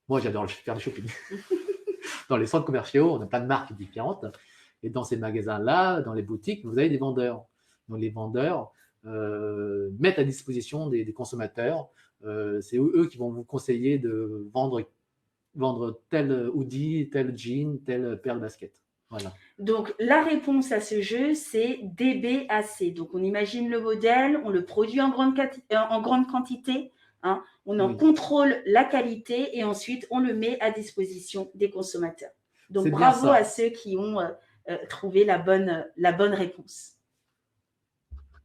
Moi, j'adore faire du shopping. Dans les centres commerciaux, on a plein de marques différentes. Et dans ces magasins-là, dans les boutiques, vous avez des vendeurs. Donc, les vendeurs mettent à disposition des consommateurs. C'est eux qui vont vous conseiller de vendre tel hoodie, tel jean, telle paire de baskets. Voilà. Donc, la réponse à ce jeu, c'est DBAC. Donc, on imagine le modèle, on le produit en grande quantité, hein, on en contrôle la qualité et ensuite, on le met à disposition des consommateurs. Donc, bravo à ceux qui ont trouvé la bonne réponse.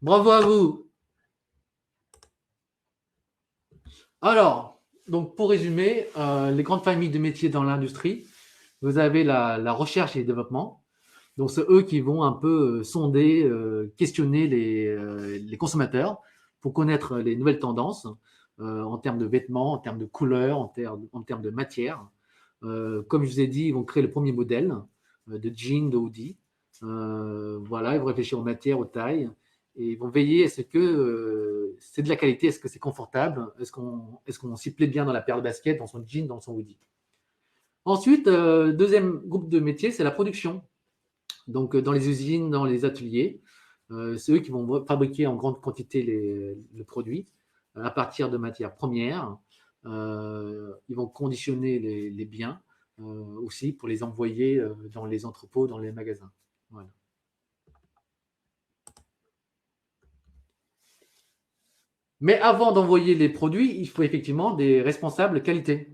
Bravo à vous. Alors, donc pour résumer, les grandes familles de métiers dans l'industrie, vous avez la recherche et le développement. Donc, c'est eux qui vont un peu sonder, questionner les consommateurs pour connaître les nouvelles tendances en termes de vêtements, en termes de couleurs, en termes de matière. Comme je vous ai dit, ils vont créer le premier modèle de jean, de hoodie. Voilà, ils vont réfléchir aux matières, aux tailles, et ils vont veiller à ce que c'est de la qualité, est-ce que c'est confortable, est-ce qu'on s'y plaît bien dans la paire de baskets, dans son jean, dans son hoodie. Ensuite, deuxième groupe de métiers, c'est la production. Donc, dans les usines, dans les ateliers, c'est eux qui vont fabriquer en grande quantité le produit à partir de matières premières. Ils vont conditionner les biens aussi pour les envoyer dans les entrepôts, dans les magasins. Voilà. Mais avant d'envoyer les produits, il faut effectivement des responsables qualité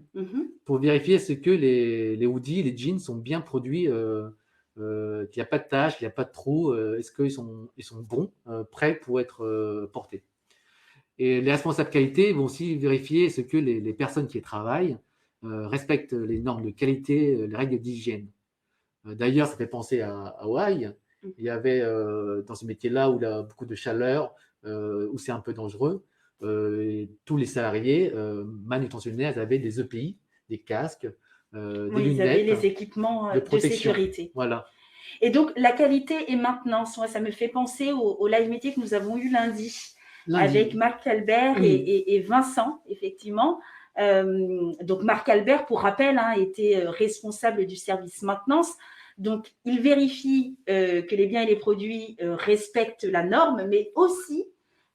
pour vérifier ce que les hoodies, les jeans sont bien produits, qu'il n'y a pas de taches, qu'il n'y a pas de trous, est-ce qu'ils sont bons, prêts pour être portés. Et les responsables qualité vont aussi vérifier ce que les personnes qui y travaillent respectent les normes de qualité, les règles d'hygiène. D'ailleurs, ça fait penser à Hawaï. Il y avait dans ce métier-là où il y a beaucoup de chaleur, où c'est un peu dangereux, tous les salariés manutentionnaires avaient des EPI, des casques, des Oui, ils avaient lunettes les équipements de de protection. sécurité. Voilà. Et donc, la qualité et maintenance, ça me fait penser au live métier que nous avons eu lundi. Avec Marc Albert et Vincent, effectivement. Donc, Marc Albert, pour rappel, était responsable du service maintenance. Donc, il vérifie que les biens et les produits respectent la norme, mais aussi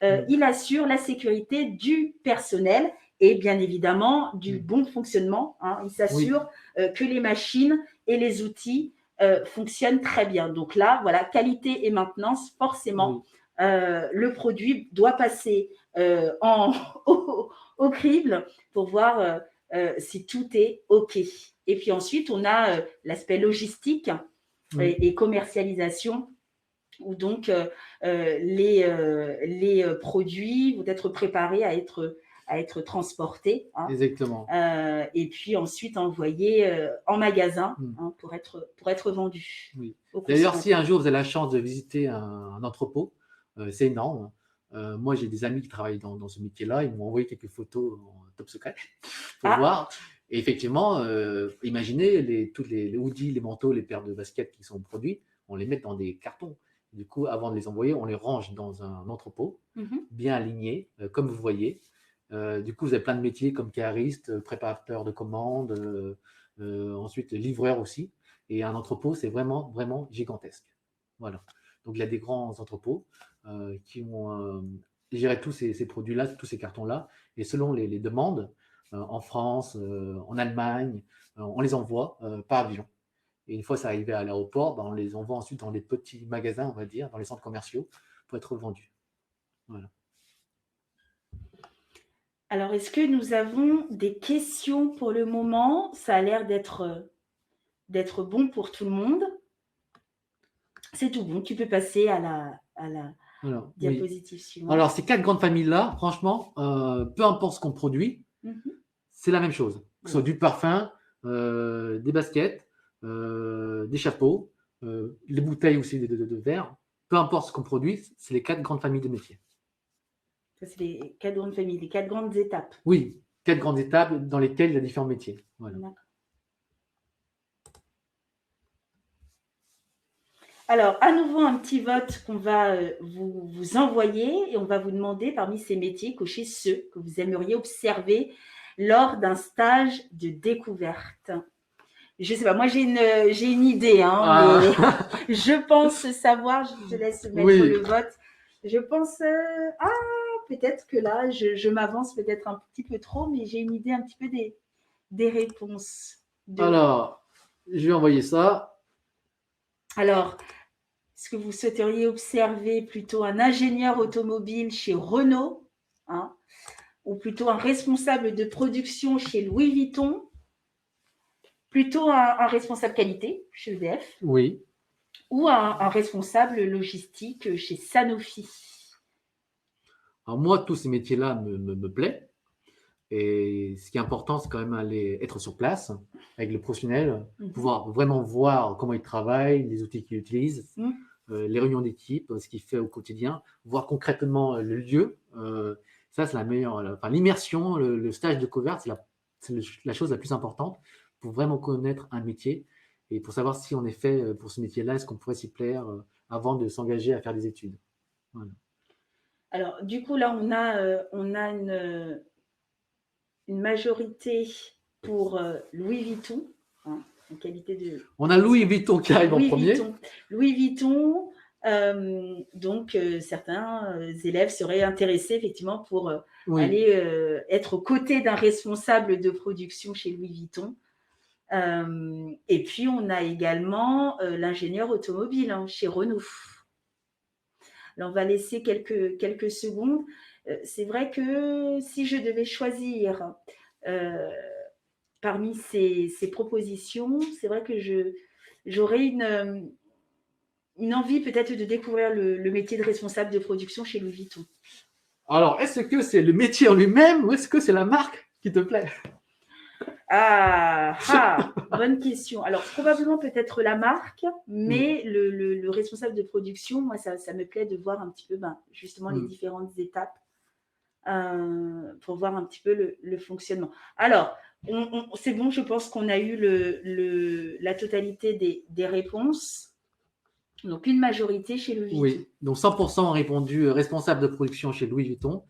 il assure la sécurité du personnel et bien évidemment du bon fonctionnement. Il s'assure que les machines et les outils fonctionnent très bien. Donc là, voilà, qualité et maintenance, forcément. Le produit doit passer au crible pour voir si tout est OK. Et puis ensuite, on a l'aspect logistique et commercialisation, où donc les produits vont être préparés à être transportés. Exactement. Et puis ensuite envoyés en magasin pour être vendus. Oui. D'ailleurs, si un jour vous avez la chance de visiter un entrepôt, c'est énorme. Moi, j'ai des amis qui travaillent dans ce métier-là. Ils m'ont envoyé quelques photos en top secret pour voir. Et effectivement, imaginez tous les hoodies, les manteaux, les paires de baskets qui sont produits, on les met dans des cartons. Du coup, avant de les envoyer, on les range dans un entrepôt, bien aligné, comme vous voyez. Du coup, vous avez plein de métiers comme cariste, préparateur de commandes, ensuite livreur aussi. Et un entrepôt, c'est vraiment, vraiment gigantesque. Voilà. Donc, il y a des grands entrepôts qui vont gérer tous ces produits-là, tous ces cartons-là. Et selon les demandes, en France, en Allemagne, on les envoie par avion. Et une fois ça arrivé à l'aéroport, on les envoie ensuite dans les petits magasins, on va dire, dans les centres commerciaux, pour être vendus. Voilà. Alors, est-ce que nous avons des questions pour le moment? Ça a l'air d'être bon pour tout le monde. C'est tout bon. Tu peux passer à la diapositive suivante. Alors, ces 4 grandes familles-là, franchement, peu importe ce qu'on produit, c'est la même chose. Que ce soit du parfum, des baskets, des chapeaux, les bouteilles aussi de verre, peu importe ce qu'on produit, c'est les 4 grandes familles de métiers. Ça, c'est les 4 grandes familles, les 4 grandes étapes. Oui, 4 grandes étapes dans lesquelles il y a différents métiers. Voilà. Alors, à nouveau, un petit vote qu'on va vous envoyer et on va vous demander parmi ces métiers, cocher ceux que vous aimeriez observer lors d'un stage de découverte. Je sais pas, moi j'ai une idée, mais je pense savoir, je te laisse mettre le vote. Je pense, peut-être que là, je m'avance peut-être un petit peu trop, mais j'ai une idée un petit peu des réponses. Alors, je vais envoyer ça. Alors, est-ce que vous souhaiteriez observer plutôt un ingénieur automobile chez Renault, ou plutôt un responsable de production chez Louis Vuitton, plutôt un responsable qualité chez EDF, oui, ou un responsable logistique chez Sanofi? Alors moi, tous ces métiers-là me plaisent. Et ce qui est important, c'est quand même être sur place avec le professionnel, pouvoir vraiment voir comment il travaille, les outils qu'il utilise, les réunions d'équipe, ce qu'il fait au quotidien, voir concrètement le lieu. Ça, c'est la meilleure. Enfin, l'immersion, le stage de découverte, c'est la chose la plus importante pour vraiment connaître un métier et pour savoir si on est fait pour ce métier-là, est-ce qu'on pourrait s'y plaire avant de s'engager à faire des études. Voilà. Alors, du coup, là, on a une majorité pour Louis Vuitton, hein, en qualité de. On a Louis Vuitton qui arrive en premier. Louis Vuitton, donc certains élèves seraient intéressés effectivement pour aller être aux côtés d'un responsable de production chez Louis Vuitton. Et puis, on a également l'ingénieur automobile chez Renault. Alors, on va laisser quelques secondes. C'est vrai que si je devais choisir parmi ces propositions, c'est vrai que j'aurais une envie peut-être de découvrir le métier de responsable de production chez Louis Vuitton. Alors, est-ce que c'est le métier en lui-même ou est-ce que c'est la marque qui te plaît? Bonne question. Alors, probablement peut-être la marque, mais le responsable de production, moi, ça me plaît de voir un petit peu justement les différentes étapes pour voir un petit peu le fonctionnement. Alors, c'est bon, je pense qu'on a eu la totalité des réponses. Donc, une majorité chez Louis Vuitton. Oui, donc 100% ont répondu responsable de production chez Louis Vuitton.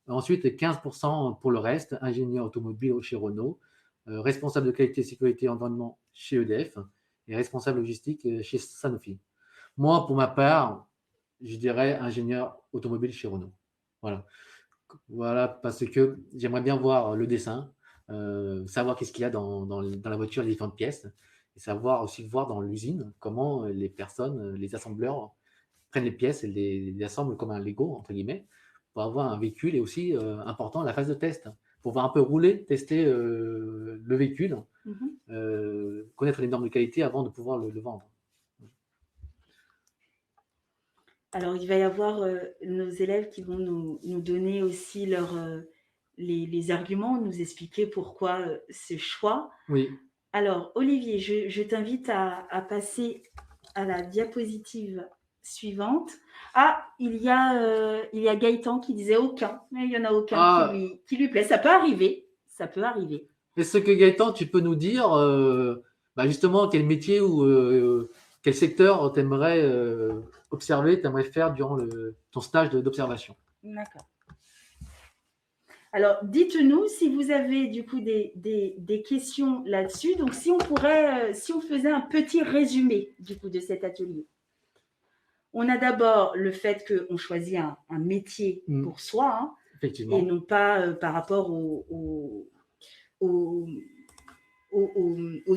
Ensuite, 15% pour le reste, ingénieur automobile chez Renault, responsable de qualité, sécurité et environnement chez EDF et responsable logistique chez Sanofi. Moi, pour ma part, je dirais ingénieur automobile chez Renault. Voilà, parce que j'aimerais bien voir le dessin, savoir qu'est-ce qu'il y a dans la voiture, les différentes pièces, et savoir aussi voir dans l'usine comment les personnes, les assembleurs prennent les pièces et les assemblent comme un Lego, entre guillemets, pour avoir un véhicule et aussi important la phase de test, pour voir un peu rouler, tester le véhicule, connaître les normes de qualité avant de pouvoir le vendre. Alors, il va y avoir nos élèves qui vont nous donner aussi les arguments, nous expliquer pourquoi ce choix. Oui. Alors, Olivier, je t'invite à passer à la diapositive suivante. Il y a Gaëtan qui disait aucun, mais il n'y en a aucun qui lui plaît. Ça peut arriver. Est-ce que Gaëtan, tu peux nous dire justement quel métier ou quel secteur tu aimerais observer, tu aimerais faire durant ton stage d'observation? D'accord. Alors, dites-nous si vous avez du coup des questions là-dessus. Donc, si on faisait un petit résumé du coup de cet atelier. On a d'abord le fait qu'on choisit un métier pour soi, effectivement, et non pas par rapport aux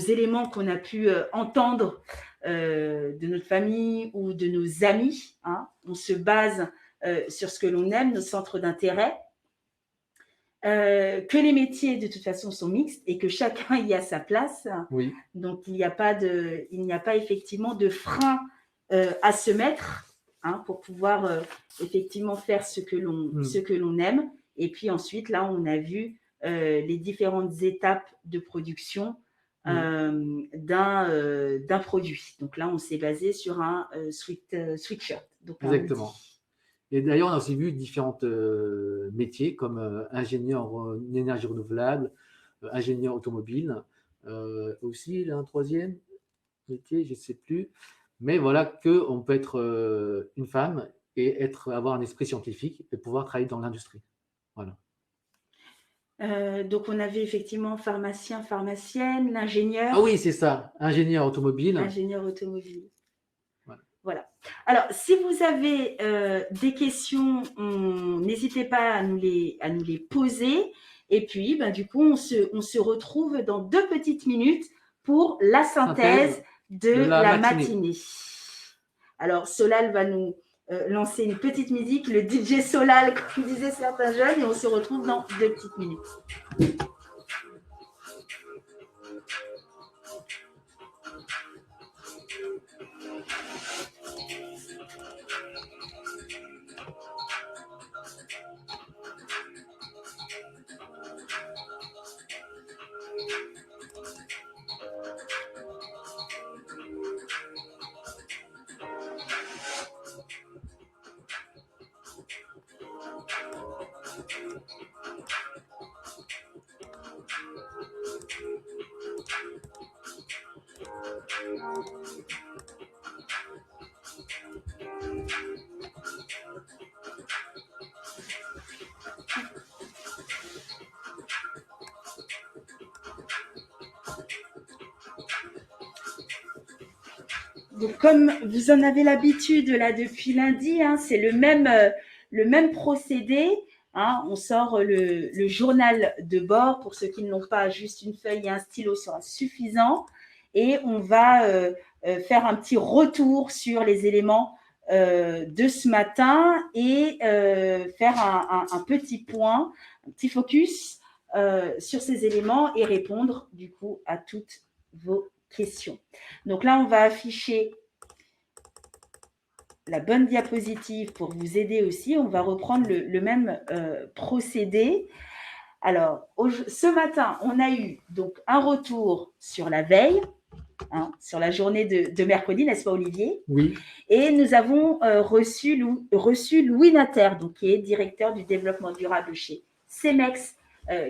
éléments qu'on a pu entendre de notre famille ou de nos amis. On se base sur ce que l'on aime, nos centres d'intérêt. Que les métiers de toute façon sont mixtes et que chacun y a sa place. Oui. Donc il n'y a pas effectivement de frein à se mettre pour pouvoir effectivement faire ce que l'on aime. Et puis ensuite, là, on a vu les différentes étapes de production d'un produit. Donc là, on s'est basé sur un sweatshirt. Donc, exactement. Et d'ailleurs, on a aussi vu différents métiers comme ingénieur en énergie renouvelable, ingénieur automobile. Aussi, il y a un troisième métier, je ne sais plus. Mais voilà qu'on peut être une femme et avoir un esprit scientifique et pouvoir travailler dans l'industrie. Voilà. Donc, on avait effectivement pharmacien, pharmacienne, l'ingénieur. Ah oui, c'est ça, ingénieur automobile. Ingénieur automobile. Voilà. Alors, si vous avez des questions, n'hésitez pas à nous les poser. Et puis, du coup, on se retrouve dans 2 petites minutes pour la synthèse de la matinée. Alors, Solal va nous lancer une petite musique, le DJ Solal, comme disaient certains jeunes, et on se retrouve dans 2 petites minutes. Donc, comme vous en avez l'habitude là depuis lundi, hein, c'est le même procédé. Hein, on sort le journal de bord. Pour ceux qui ne l'ont pas, juste une feuille et un stylo sera suffisant. Et on va faire un petit retour sur les éléments de ce matin et faire un petit point, un petit focus sur ces éléments et répondre du coup à toutes vos questions. Donc là, on va afficher la bonne diapositive pour vous aider aussi. On va reprendre le même procédé. Alors, ce matin, on a eu donc un retour sur la veille, hein, sur la journée de mercredi, n'est-ce pas Olivier? Oui. Et nous avons reçu Louis Natter, donc, qui est directeur du développement durable chez Cemex,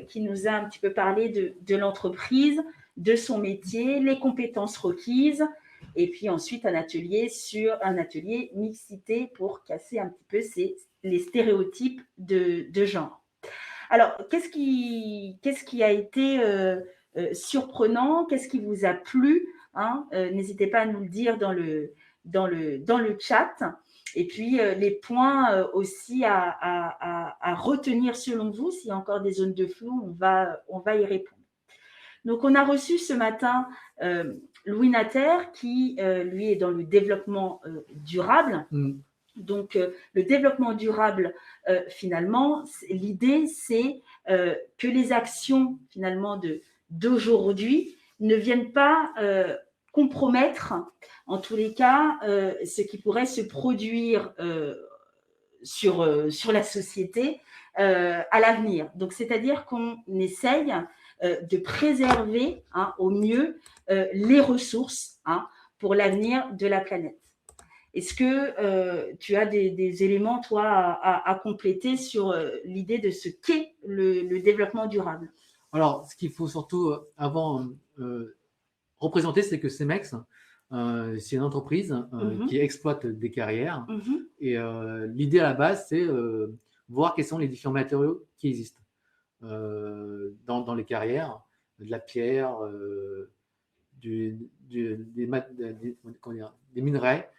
qui nous a un petit peu parlé de l'entreprise, de son métier, les compétences requises, et puis ensuite un atelier mixité pour casser un petit peu les stéréotypes de genre. Alors, qu'est-ce qui a été surprenant? Qu'est-ce qui vous a plu, hein? N'hésitez pas à nous le dire dans le chat. Et puis, les points aussi à retenir selon vous. S'il y a encore des zones de flou, on va y répondre. Donc, on a reçu ce matin Louis Natter, qui, lui, est dans le développement durable. Donc, le développement durable, finalement, l'idée, c'est que les actions, finalement, d'aujourd'hui ne viennent pas compromettre, en tous les cas, ce qui pourrait se produire sur la société à l'avenir. Donc, c'est-à-dire qu'on essaye de préserver, hein, au mieux les ressources, hein, pour l'avenir de la planète. Est-ce que tu as des éléments, toi, à compléter sur l'idée de ce qu'est le développement durable? Alors, ce qu'il faut surtout avant représenter, c'est que Cemex, c'est une entreprise qui exploite des carrières. Et l'idée à la base, c'est voir quels sont les différents matériaux qui existent dans les carrières, de la pierre, des minerais,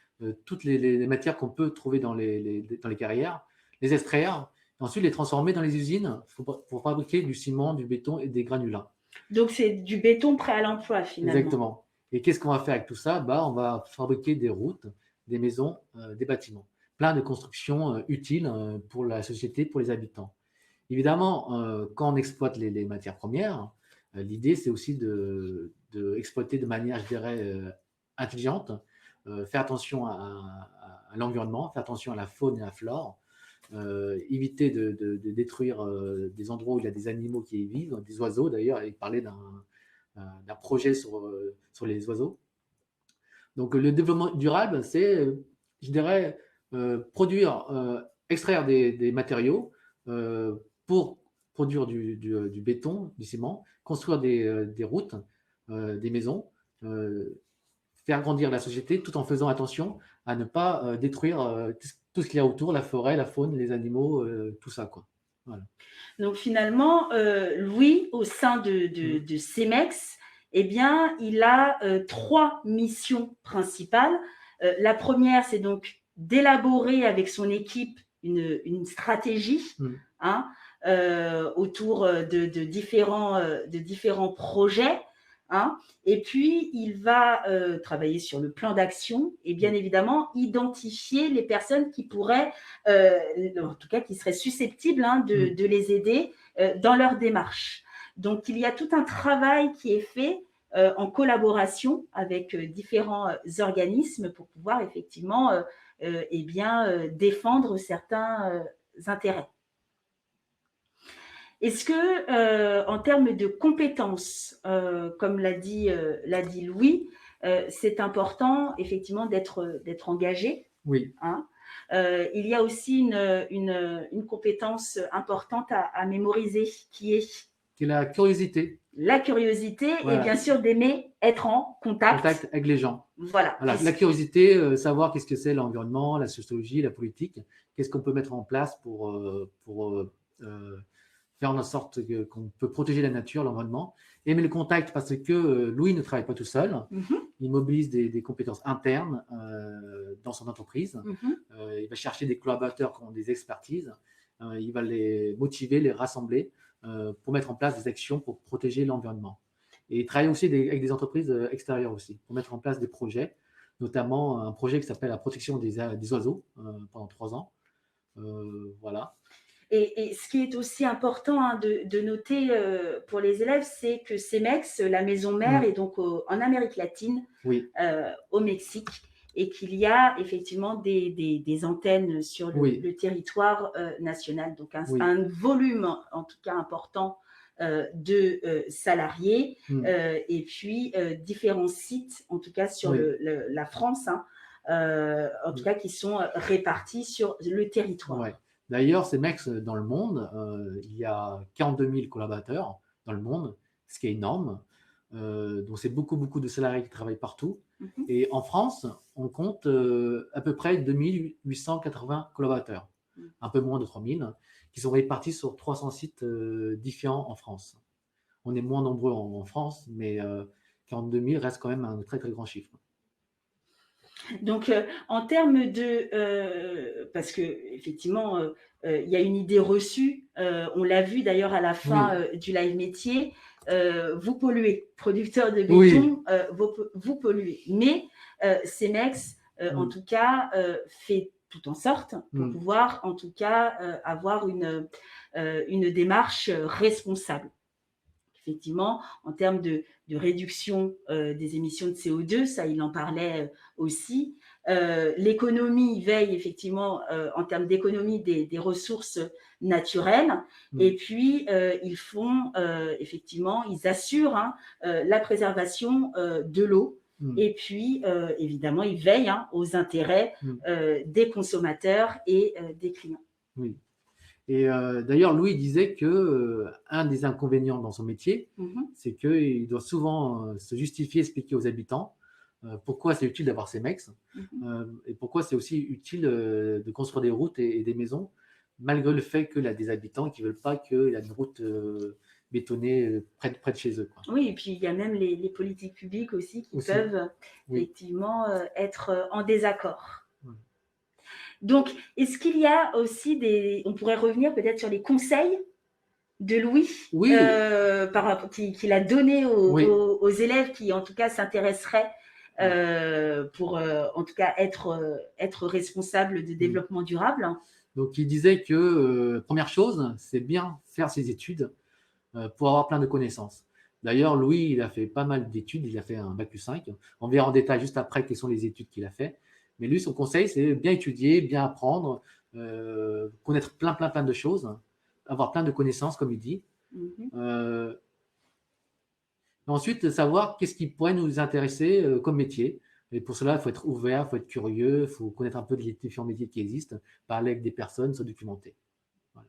toutes les matières qu'on peut trouver dans les carrières, les extraire, et ensuite les transformer dans les usines pour fabriquer du ciment, du béton et des granulats. Donc, c'est du béton prêt à l'emploi, finalement. Exactement. Et qu'est-ce qu'on va faire avec tout ça? On va fabriquer des routes, des maisons, des bâtiments. Plein de constructions utiles pour la société, pour les habitants. Évidemment, quand on exploite les matières premières, l'idée, c'est aussi de exploiter de manière, je dirais, intelligente, faire attention à l'environnement, faire attention à la faune et à la flore, éviter de détruire des endroits où il y a des animaux qui y vivent, des oiseaux d'ailleurs, il parlait d'un projet sur les oiseaux. Donc le développement durable, c'est, je dirais, extraire des matériaux pour produire du béton, du ciment, construire des routes, des maisons, faire grandir la société tout en faisant attention à ne pas détruire tout ce qu'il y a autour, la forêt, la faune, les animaux, tout ça, quoi. Voilà. Donc finalement, Louis, au sein de Cemex, eh bien, il a 3 missions principales. La première, c'est donc d'élaborer avec son équipe une stratégie, hein, autour de différents projets. Hein, et puis, il va travailler sur le plan d'action et bien évidemment identifier les personnes qui pourraient, en tout cas qui seraient susceptibles, hein, de les aider dans leur démarche. Donc, il y a tout un travail qui est fait en collaboration avec différents organismes pour pouvoir effectivement défendre certains intérêts. Est-ce que, en termes de compétences, comme l'a dit Louis, c'est important effectivement d'être engagé. Oui. Hein. Il y a aussi une compétence importante à mémoriser, qui est la curiosité. La curiosité, voilà. Et bien sûr d'aimer être en contact avec les gens. Voilà. La curiosité, savoir qu'est-ce que c'est l'environnement, la sociologie, la politique, qu'est-ce qu'on peut mettre en place pour faire en sorte qu'on peut protéger la nature, l'environnement, aimer le contact parce que Louis ne travaille pas tout seul. Il mobilise des compétences internes dans son entreprise. Il va chercher des collaborateurs qui ont des expertises. Il va les motiver, les rassembler pour mettre en place des actions pour protéger l'environnement. Et il travaille aussi avec des entreprises extérieures aussi, pour mettre en place des projets, notamment un projet qui s'appelle la protection des oiseaux pendant 3 ans. Voilà. Et ce qui est aussi important hein, de noter pour les élèves, c'est que CEMEX, la maison mère, est donc en Amérique latine, oui. Au Mexique, et qu'il y a effectivement des antennes sur le territoire national, donc un volume en tout cas important de salariés, et puis différents sites, en tout cas sur la France, hein, en tout cas qui sont répartis sur le territoire. Ouais. D'ailleurs, CEMEX dans le monde, il y a 42 000 collaborateurs dans le monde, ce qui est énorme. Donc, c'est beaucoup de salariés qui travaillent partout. Et en France, on compte à peu près 2880 collaborateurs, un peu moins de 3000, qui sont répartis sur 300 sites différents en France. On est moins nombreux en France, mais 42 000 reste quand même un très grand chiffre. Donc, en termes de... parce qu'effectivement, il y a une idée reçue, on l'a vu d'ailleurs à la fin du live métier, vous polluez, producteur de béton, vous polluez. Mais CEMEX, en tout cas, fait tout en sorte pour pouvoir, en tout cas, avoir une démarche responsable. Effectivement, en termes de réduction des émissions de CO2, ça, il en parlait aussi. L'économie veille effectivement en termes d'économie des ressources naturelles. Et puis, ils font effectivement, ils assurent hein, la préservation de l'eau. Et puis, évidemment, ils veillent hein, aux intérêts des consommateurs et des clients. Oui. Et d'ailleurs, Louis disait que un des inconvénients dans son métier, c'est qu'il doit souvent se justifier, expliquer aux habitants pourquoi c'est utile d'avoir CEMEX et pourquoi c'est aussi utile de construire des routes et des maisons, malgré le fait qu'il y a des habitants qui ne veulent pas qu'il y ait une route bétonnée près de chez eux. Quoi. Oui, et puis il y a même les politiques publiques aussi qui peuvent effectivement être en désaccord. Donc, est-ce qu'il y a aussi on pourrait revenir peut-être sur les conseils de Louis qu'il a donné aux élèves qui, en tout cas, s'intéresseraient pour, en tout cas, être responsables de développement durable. Donc, il disait que, première chose, c'est bien faire ses études pour avoir plein de connaissances. D'ailleurs, Louis, il a fait pas mal d'études, il a fait un Bac+5. On verra en détail juste après quelles sont les études qu'il a fait. Mais lui, son conseil, c'est bien étudier, bien apprendre, connaître plein de choses, avoir plein de connaissances, comme il dit. Ensuite, savoir qu'est-ce qui pourrait nous intéresser comme métier. Et pour cela, il faut être ouvert, il faut être curieux, il faut connaître un peu les différents métiers qui existent, parler avec des personnes, se documenter. Voilà.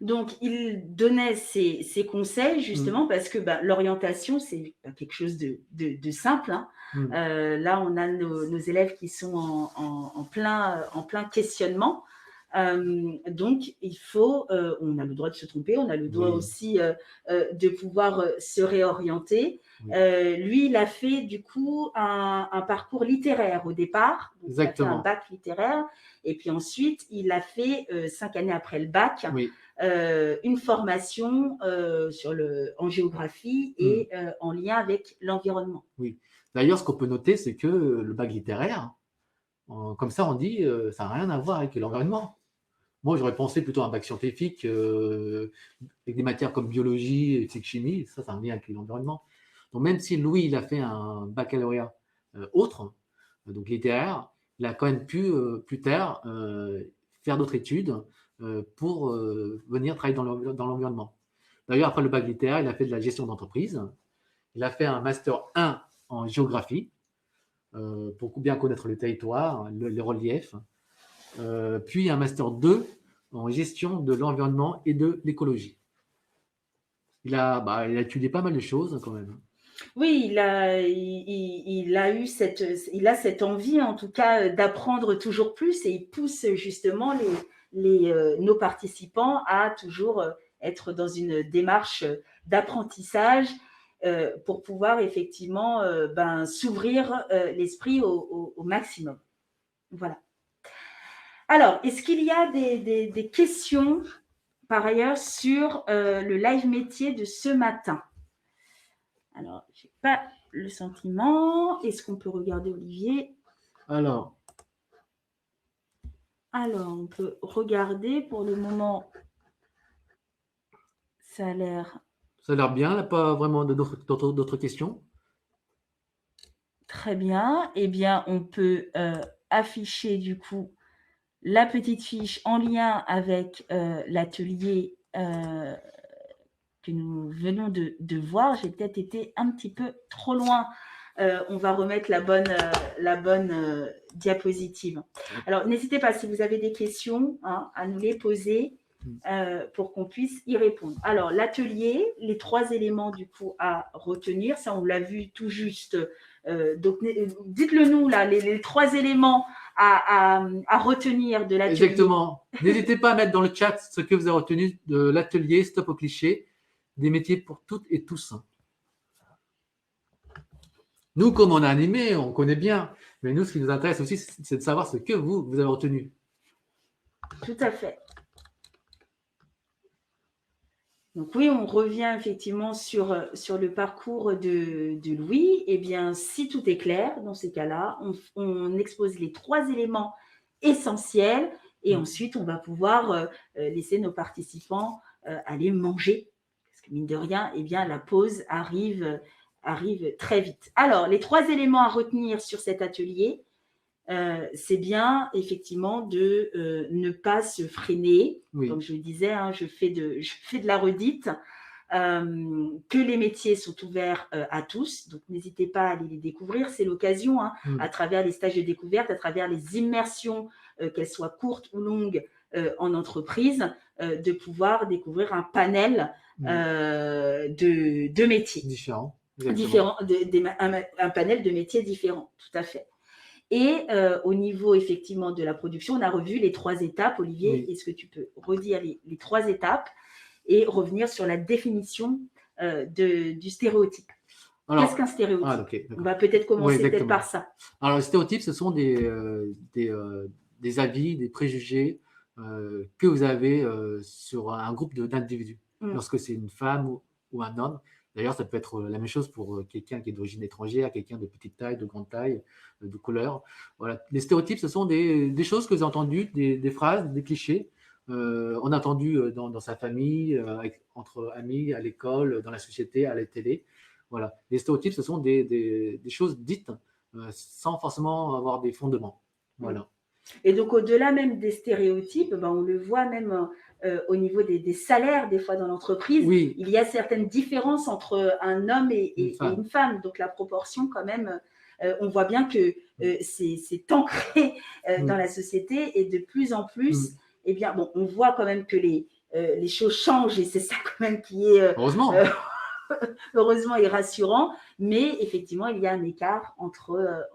Donc, il donnait ses conseils, justement, parce que l'orientation, c'est quelque chose de simple. Hein. Là, on a nos élèves qui sont en plein questionnement. Donc, il faut, on a le droit de se tromper, on a le droit aussi de pouvoir se réorienter. Lui, il a fait du coup un parcours littéraire au départ. Donc, il a fait un bac littéraire. Et puis ensuite, il a fait 5 années après le bac, une formation en géographie et en lien avec l'environnement. Oui. D'ailleurs, ce qu'on peut noter, c'est que le bac littéraire, comme ça, on dit, ça n'a rien à voir avec l'environnement. Moi, j'aurais pensé plutôt à un bac scientifique avec des matières comme biologie et physique-chimie. Ça a un lien avec l'environnement. Donc, même si Louis, il a fait un baccalauréat autre, donc littéraire, il a quand même pu, plus tard, faire d'autres études pour venir travailler dans l'environnement. D'ailleurs, après le bac littéraire, il a fait de la gestion d'entreprise. Il a fait un master 1 en géographie pour bien connaître le territoire, les reliefs. Puis un master 2 en gestion de l'environnement et de l'écologie. Il a étudié pas mal de choses quand même. Oui, il a cette envie, en tout cas, d'apprendre toujours plus, et il pousse justement nos participants à toujours être dans une démarche d'apprentissage pour pouvoir effectivement s'ouvrir l'esprit au maximum. Voilà. Alors, est-ce qu'il y a des questions par ailleurs sur le live métier de ce matin? Alors, je n'ai pas le sentiment. Est-ce qu'on peut regarder Olivier? Alors, on peut regarder. Pour le moment, ça a l'air bien. Il n'y a pas vraiment d'autres questions. très bien. Eh bien, on peut afficher du coup la petite fiche en lien avec l'atelier que nous venons de voir. J'ai peut-être été un petit peu trop loin. On va remettre la bonne diapositive. Alors, n'hésitez pas, si vous avez des questions, à nous les poser pour qu'on puisse y répondre. Alors, l'atelier, les 3 éléments du coup à retenir, ça on l'a vu tout juste. Donc, dites-le nous, là, les 3 éléments à retenir de l'atelier. Exactement. N'hésitez pas à mettre dans le chat ce que vous avez retenu de l'atelier Stop au cliché, des métiers pour toutes et tous. Nous, comme on a animé, on connaît bien. Mais nous, ce qui nous intéresse aussi, c'est de savoir ce que vous avez retenu. Tout à fait. Donc oui, on revient effectivement sur le parcours de Louis. Eh bien, si tout est clair, dans ces cas-là, on expose les 3 éléments essentiels et ensuite, on va pouvoir laisser nos participants aller manger. Parce que mine de rien, eh bien, la pause arrive très vite. Alors, les 3 éléments à retenir sur cet atelier, c'est bien effectivement de ne pas se freiner. Oui. Comme je le disais, je fais de la redite, que les métiers sont ouverts à tous. Donc, n'hésitez pas à aller les découvrir. C'est l'occasion, à travers les stages de découverte, à travers les immersions, qu'elles soient courtes ou longues en entreprise, de pouvoir découvrir un panel de métiers. Différents. Un panel de métiers différents, tout à fait. Et au niveau effectivement de la production, on a revu les 3 étapes. Olivier, est-ce que tu peux redire les 3 étapes et revenir sur la définition du stéréotype? Qu'est-ce qu'un stéréotype? On va peut-être commencer par ça. Alors, les stéréotypes, ce sont des avis, des préjugés que vous avez sur un groupe d'individus. Lorsque c'est une femme ou un homme. D'ailleurs, ça peut être la même chose pour quelqu'un qui est d'origine étrangère, quelqu'un de petite taille, de grande taille, de couleur. Voilà. Les stéréotypes, ce sont des choses que vous avez entendues, des phrases, des clichés. On a entendu dans sa famille, entre amis, à l'école, dans la société, à la télé. Voilà. Les stéréotypes, ce sont des choses dites sans forcément avoir des fondements. Voilà. Et donc, au-delà même des stéréotypes, on le voit même au niveau des salaires, des fois dans l'entreprise, oui. Il y a certaines différences entre un homme et une femme. Donc, la proportion, quand même, on voit bien que c'est ancré dans la société et de plus en plus, eh bien, on voit quand même que les choses changent et c'est ça quand même qui est heureusement et rassurant, mais effectivement, il y a un écart entre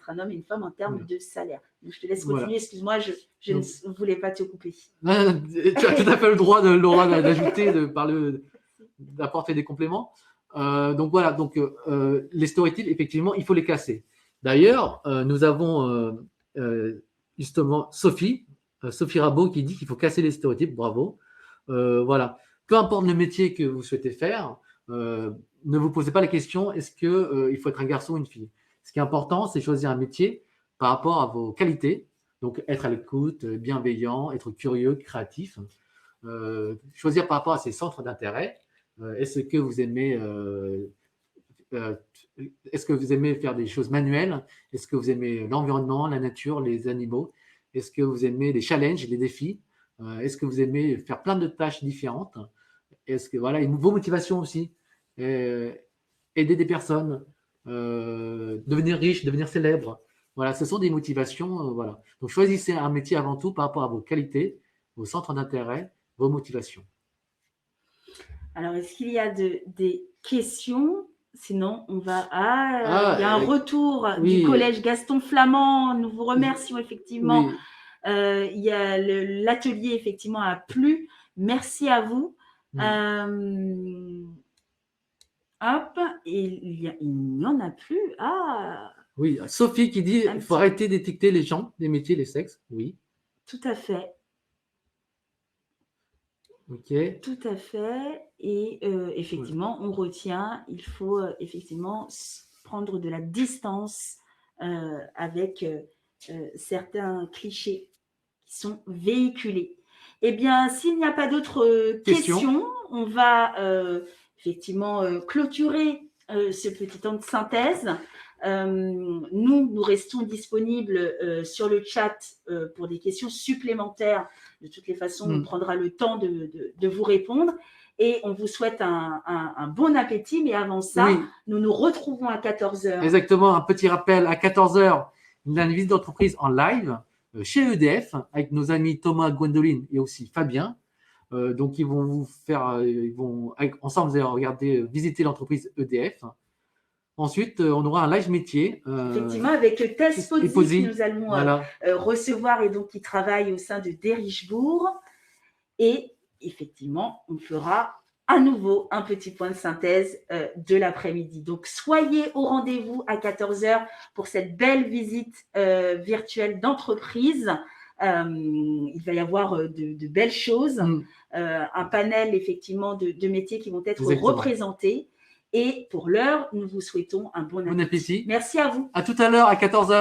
un homme et une femme en termes de salaire. Donc, je te laisse continuer, excuse-moi, je ne voulais pas te couper. Tu as tout à fait le droit, Laura, d'ajouter, d'apporter des compléments. Donc voilà, les stéréotypes, effectivement, il faut les casser. D'ailleurs, nous avons justement Sophie Rabault qui dit qu'il faut casser les stéréotypes, bravo. Voilà. Peu importe le métier que vous souhaitez faire, ne vous posez pas la question est-ce qu'il faut être un garçon ou une fille. Ce qui est important, c'est choisir un métier par rapport à vos qualités. Donc, être à l'écoute, bienveillant, être curieux, créatif. Choisir par rapport à ses centres d'intérêt. Est-ce que vous aimez faire des choses manuelles? Est-ce que vous aimez l'environnement, la nature, les animaux? Est-ce que vous aimez les challenges, les défis? Est-ce que vous aimez faire plein de tâches différentes? Est-ce que voilà, vos motivations aussi, aider des personnes, devenir riche, devenir célèbre. Voilà, ce sont des motivations. Voilà. Donc choisissez un métier avant tout par rapport à vos qualités, vos centres d'intérêt, vos motivations. Alors, est-ce qu'il y a des questions? Sinon, on va il y a un retour du collège Gaston Flamand. Nous vous remercions effectivement. Oui. Il y a l'atelier effectivement a plu. Merci à vous. Mm. Hop, et il n'y en a plus. Ah, Oui, Sophie qui dit il faut arrêter d'étiqueter les gens, les métiers, les sexes. Oui. Tout à fait. Ok. Tout à fait. Et effectivement, on retient, il faut effectivement prendre de la distance avec certains clichés qui sont véhiculés. Eh bien, s'il n'y a pas d'autres questions, on va effectivement clôturer ce petit temps de synthèse. Nous restons disponibles sur le chat pour des questions supplémentaires. De toutes les façons, on prendra le temps de vous répondre. Et on vous souhaite un bon appétit. Mais avant ça, nous nous retrouvons à 14h. Exactement, un petit rappel, à 14h, il y a une visite d'entreprise en live chez EDF avec nos amis Thomas, Gwendoline et aussi Fabien. Donc, ils vont vous faire, ensemble, vous allez regarder, visiter l'entreprise EDF. Ensuite, on aura un live métier. Effectivement, avec Tess Pozzi, que nous allons recevoir et donc qui travaille au sein de Derichebourg. Et effectivement, on fera à nouveau un petit point de synthèse de l'après-midi. Donc, soyez au rendez-vous à 14h pour cette belle visite virtuelle d'entreprise. Il va y avoir de belles choses, un panel effectivement de métiers qui vont être représentés. Et pour l'heure, nous vous souhaitons un bon appétit. Merci à vous. À tout à l'heure à 14h.